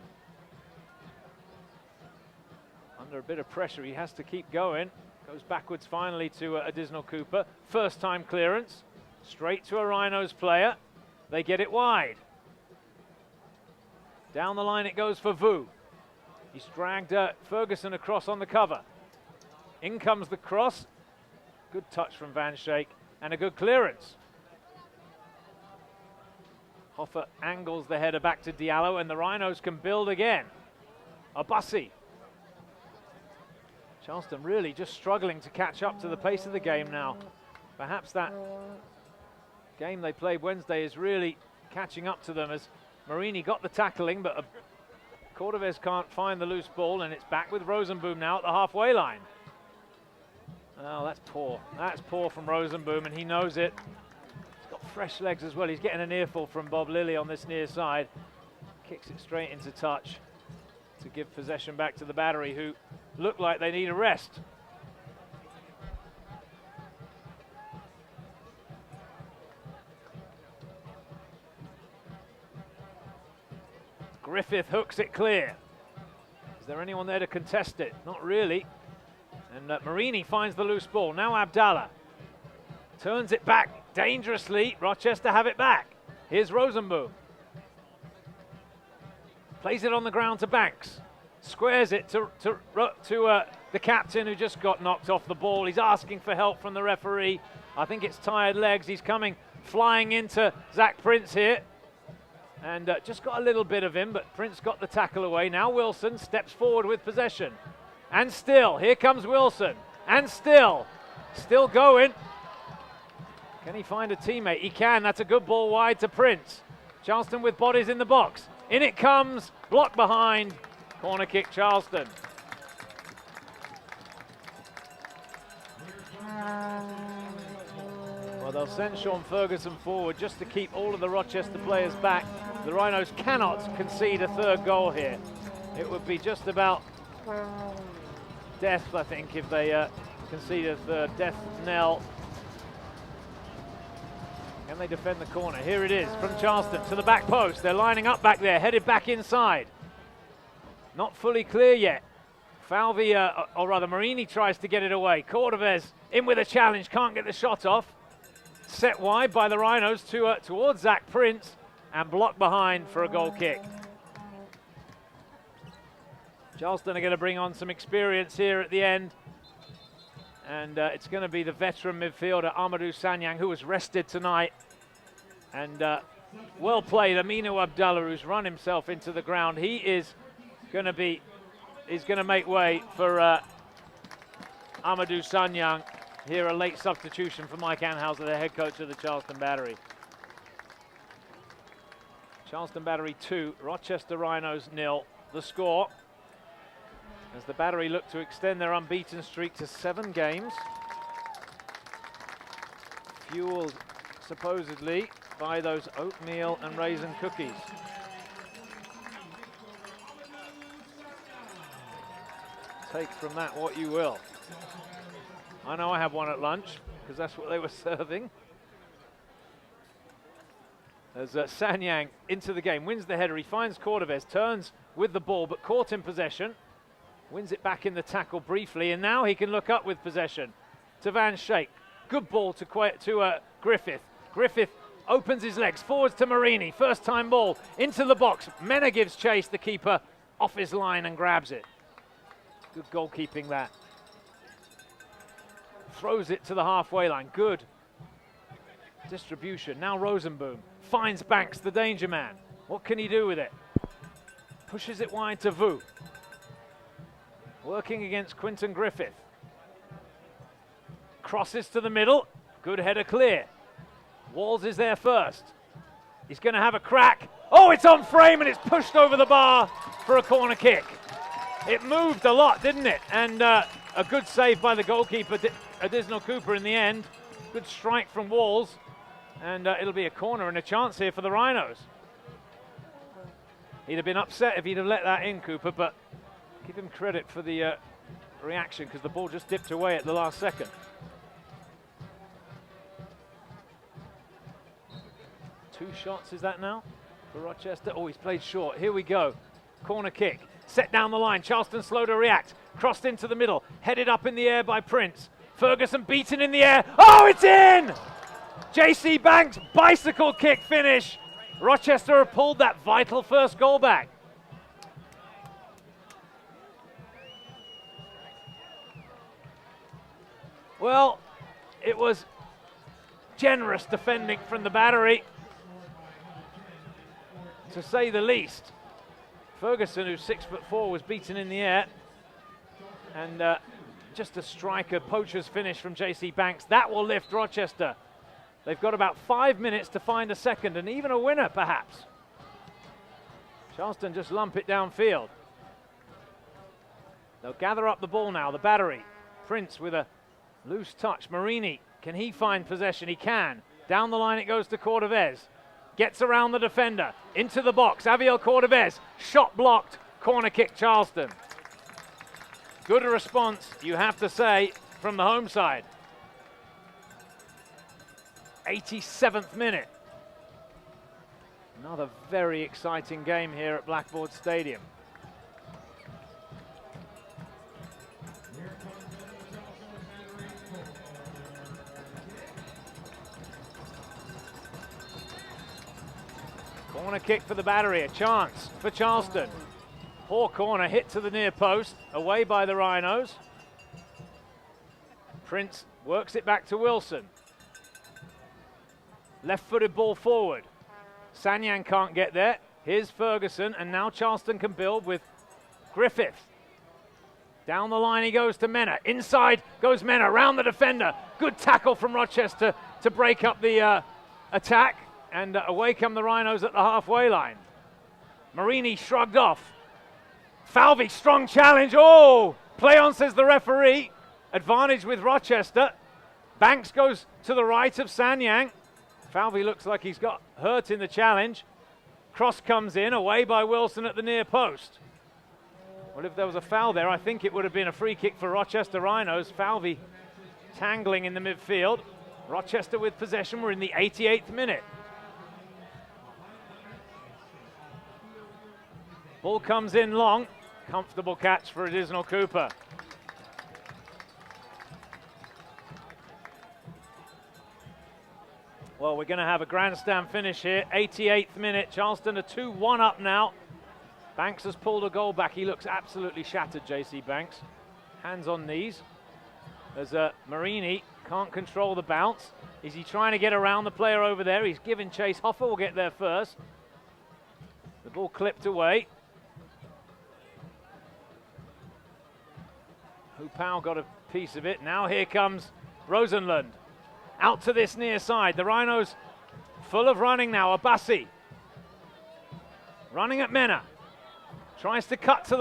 Under a bit of pressure, he has to keep going. Goes backwards finally to Additional Cooper. First time clearance. Straight to a Rhinos player. They get it wide. Down the line it goes for Vu. He's dragged Ferguson across on the cover. In comes the cross. Good touch from Van Schaik and a good clearance. Hoffer angles the header back to Diallo and the Rhinos can build again. Abassi. Charleston really just struggling to catch up to the pace of the game now. Perhaps that game they played Wednesday is really catching up to them as Marini got the tackling, but Cordovez can't find the loose ball, and it's back with Rosenboom now at the halfway line. Oh, that's poor. That's poor from Rosenboom, and he knows it. He's got fresh legs as well. He's getting an earful from Bob Lilly on this near side. Kicks it straight into touch to give possession back to the Battery, who look like they need a rest. Griffith hooks it clear. Is there anyone there to contest it? Not really. And Marini finds the loose ball. Now Abdallah turns it back dangerously. Rochester have it back. Here's Rosenboom. Plays it on the ground to Banks. Squares it to the captain, who just got knocked off the ball. He's asking for help from the referee. I think it's tired legs. He's coming flying into Zach Prince here. And just got a little bit of him, but Prince got the tackle away. Now Wilson steps forward with possession. And still, here comes Wilson. And still going. Can he find a teammate? He can. That's a good ball wide to Prince. Charleston with bodies in the box. In it comes. Block behind. Corner kick, Charleston. Well, they'll send Sean Ferguson forward just to keep all of the Rochester players back. The Rhinos cannot concede a third goal here. It would be just about death, I think, if they concede a third. Death knell. Can they defend the corner? Here it is from Charleston to the back post. They're lining up back there, headed back inside. Not fully clear yet. Falvi, or rather Marini, tries to get it away. Cordovez in with a challenge, can't get the shot off. Set wide by the Rhinos towards Zach Prince and blocked behind for a goal kick. Charleston are going to bring on some experience here at the end. And it's going to be the veteran midfielder Amadou Sanyang, who was rested tonight. And well played, Aminu Abdallah, who's run himself into the ground. He is going to make way for Amadou Sanyang. Here a late substitution for Mike Anhauser, the head coach of the Charleston Battery. Charleston Battery 2, Rochester Rhinos 0. The score, as the Battery look to extend their unbeaten streak to 7 games. Fueled supposedly by those oatmeal and raisin cookies. Take from that what you will. I know I had one at lunch because that's what they were serving. As Sanyang into the game, wins the header, he finds Cordovez, turns with the ball but caught in possession. Wins it back in the tackle briefly, and now he can look up with possession to Van Schaik. Good ball to Griffith. Griffith opens his legs, forwards to Marini. First time ball into the box. Mena gives chase, the keeper off his line and grabs it. Good goalkeeping that. Throws it to the halfway line. Good distribution. Now Rosenboom finds Banks, the danger man. What can he do with it? Pushes it wide to Vu. Working against Quinton Griffith. Crosses to the middle. Good header clear. Walls is there first. He's going to have a crack. Oh, it's on frame and it's pushed over the bar for a corner kick. It moved a lot, didn't it? And a good save by the goalkeeper, Adisno Cooper, in the end. Good strike from Walls. And it'll be a corner and a chance here for the Rhinos. He'd have been upset if he'd have let that in, Cooper, but give him credit for the reaction because the ball just dipped away at the last second. Two shots, is that now, for Rochester? Oh, he's played short. Here we go. Corner kick. Set down the line. Charleston slow to react. Crossed into the middle. Headed up in the air by Prince. Ferguson beaten in the air. Oh, it's in! J.C. Banks, bicycle kick finish. Rochester have pulled that vital first goal back. Well, it was generous defending from the Battery, to say the least. Ferguson, who's 6'4", was beaten in the air. And just a striker, poacher's finish from J.C. Banks. That will lift Rochester. They've got about 5 minutes to find a second and even a winner, perhaps. Charleston just lump it downfield. They'll gather up the ball now, the Battery. Prince with a loose touch. Marini, can he find possession? He can. Down the line it goes to Cordovez. Gets around the defender. Into the box. Aviel Cordovez. Shot blocked. Corner kick Charleston. Good response, you have to say, from the home side. 87th minute. Another very exciting game here at Blackboard Stadium. Corner kick for the Battery, a chance for Charleston. Poor corner, hit to the near post, away by the Rhinos. Prince works it back to Wilson. Left-footed ball forward. Sanyang can't get there. Here's Ferguson, and now Charleston can build with Griffith. Down the line he goes to Mena. Inside goes Mena, round the defender. Good tackle from Rochester to break up the attack. And away come the Rhinos at the halfway line. Marini shrugged off. Falvi, strong challenge. Oh, play on, says the referee. Advantage with Rochester. Banks goes to the right of Sanyang. Falvi looks like he's got hurt in the challenge. Cross comes in, away by Wilson at the near post. Well, if there was a foul there, I think it would have been a free kick for Rochester Rhinos. Falvi tangling in the midfield. Rochester with possession. We're in the 88th minute. Ball comes in long. Comfortable catch for Additional Cooper. Well, we're going to have a grandstand finish here. 88th minute. Charleston are 2-1 up now. Banks has pulled a goal back. He looks absolutely shattered, JC Banks. Hands on knees. As Marini can't control the bounce. Is he trying to get around the player over there? He's giving chase. Hoffer will get there first. The ball clipped away. Hupao got a piece of it. Now here comes Rosenlund. Out to this near side. The Rhinos full of running now. Abassi running at Mena. Tries to cut to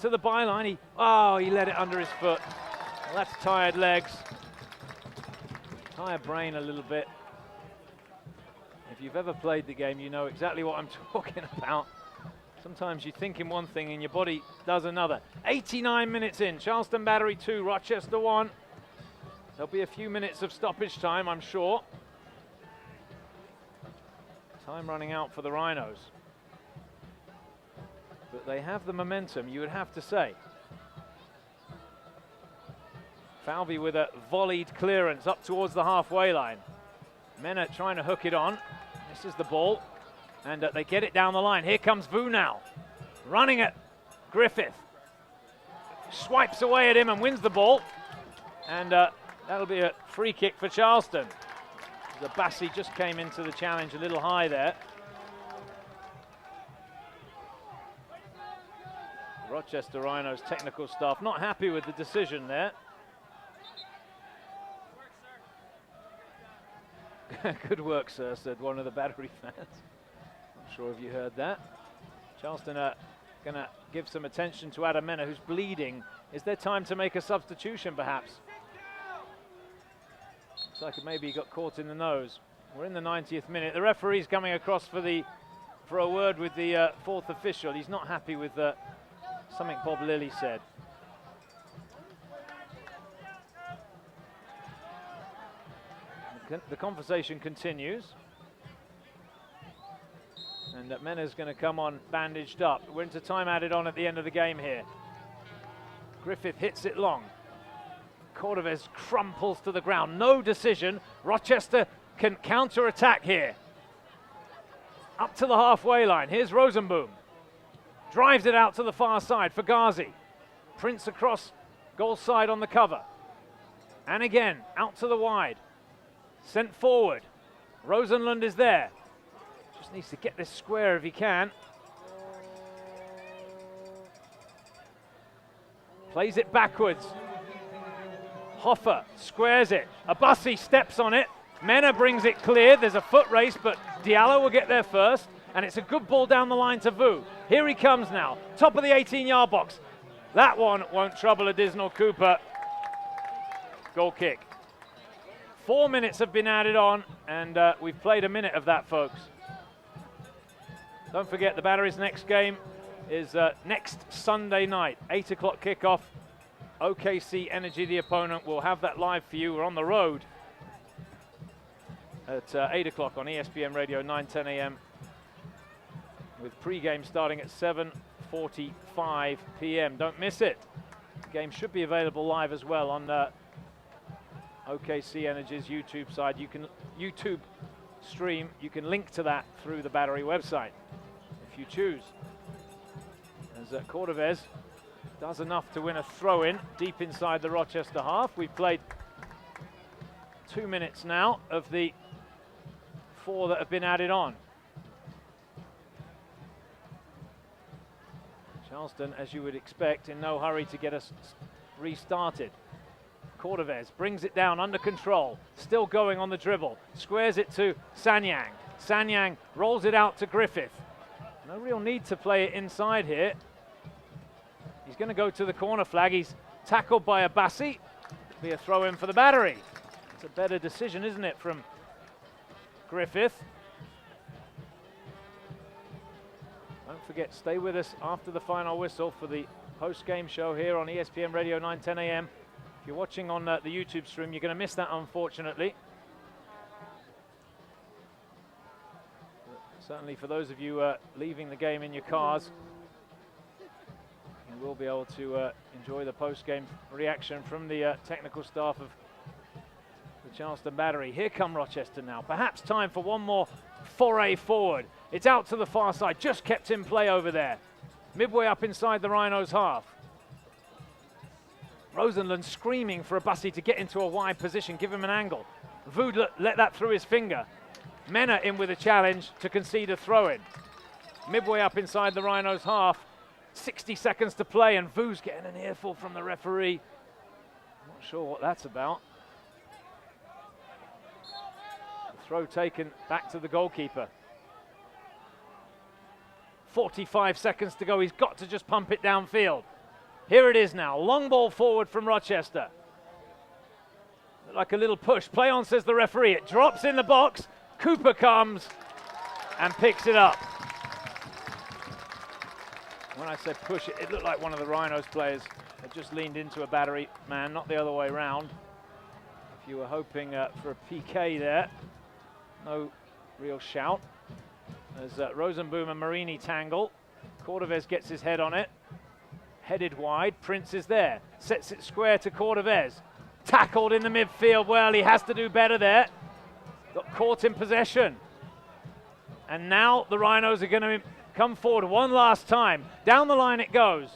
the byline. He let it under his foot. Well, that's tired legs. Tired brain a little bit. If you've ever played the game, you know exactly what I'm talking about. Sometimes you think in one thing and your body does another. 89 minutes in. Charleston Battery 2, Rochester 1. There'll be a few minutes of stoppage time, I'm sure. Time running out for the Rhinos. But they have the momentum, you would have to say. Falvey with a volleyed clearance up towards the halfway line. Mena trying to hook it on. This is the ball. And they get it down the line. Here comes Vu now. Running at Griffith. Swipes away at him and wins the ball. And that'll be a free kick for Charleston. The Bassi just came into the challenge a little high there. Rochester Rhinos technical staff not happy with the decision there. Good work, sir, said one of the Battery fans. Not sure if you heard that. Charleston are going to give some attention to Adam Mena, who's bleeding. Is there time to make a substitution, perhaps? Looks like maybe he got caught in the nose. We're in the 90th minute. The referee's coming across for a word with the fourth official. He's not happy with something Bob Lilly said. The conversation continues. And Mena's going to come on bandaged up. We're into time added on at the end of the game here. Griffith hits it long. Cordovez crumples to the ground. No decision. Rochester can counter-attack here. Up to the halfway line. Here's Rosenboom. Drives it out to the far side for Ghazi. Prince across goal side on the cover. And again, out to the wide. Sent forward. Rosenlund is there. Just needs to get this square if he can. Plays it backwards. Hoffer squares it. Abassi steps on it. Mena brings it clear. There's a foot race, but Diallo will get there first. And it's a good ball down the line to Vu. Here he comes now. Top of the 18-yard box. That one won't trouble Additional Cooper. Goal kick. 4 minutes have been added on, and we've played a minute of that, folks. Don't forget, the Battery's next game is next Sunday night, 8 o'clock kickoff. OKC Energy, the opponent. We'll have that live for you. We're on the road at 8 o'clock on ESPN Radio, 9:10 a.m. with pre-game starting at 7:45 p.m. Don't miss it. The game should be available live as well on OKC Energy's YouTube side. You can YouTube stream. You can link to that through the Battery website if you choose. As Cordovez does enough to win a throw-in deep inside the Rochester half. We've played 2 minutes now of the 4 that have been added on. Charleston, as you would expect, in no hurry to get us restarted. Cordovez brings it down under control, still going on the dribble, squares it to Sanyang. Sanyang rolls it out to Griffith. No real need to play it inside here. He's going to go to the corner flag. He's tackled by Abassi. Be a throw in for the Battery. It's a better decision, isn't it, from Griffith. Don't forget, stay with us after the final whistle for the post-game show here on ESPN Radio, 9:10 a.m. If you're watching on the YouTube stream, you're going to miss that, unfortunately. But certainly for those of you leaving the game in your cars, you will be able to enjoy the post-game reaction from the technical staff of the Charleston Battery. Here come Rochester now. Perhaps time for one more foray forward. It's out to the far side, just kept in play over there. Midway up inside the Rhinos' half. Rosenlund screaming for Abassi to get into a wide position, give him an angle. Vood let that through his finger. Mena in with a challenge to concede a throw-in. Midway up inside the Rhinos' half, 60 seconds to play, and Vood's getting an earful from the referee. Not sure what that's about. The throw taken back to the goalkeeper. 45 seconds to go. He's got to just pump it downfield. Here it is now. Long ball forward from Rochester. Like a little push. Play on, says the referee. It drops in the box. Cooper comes and picks it up. When I said push, it looked like one of the Rhinos players had just leaned into a Battery man, not the other way around. If you were hoping for a PK there, no real shout. As Rosenboom and Marini tangle. Cordovez gets his head on it. Headed wide. Prince is there. Sets it square to Cordovez. Tackled in the midfield. Well, he has to do better there. Got caught in possession. And now the Rhinos are going to come forward one last time. Down the line it goes.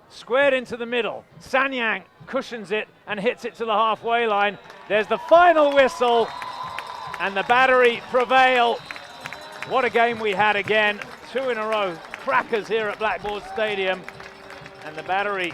Squared into the middle. Sanyang cushions it and hits it to the halfway line. There's the final whistle. And the Battery prevail. What a game we had again. 2 in a row. Crackers here at Blackboard Stadium. And the Battery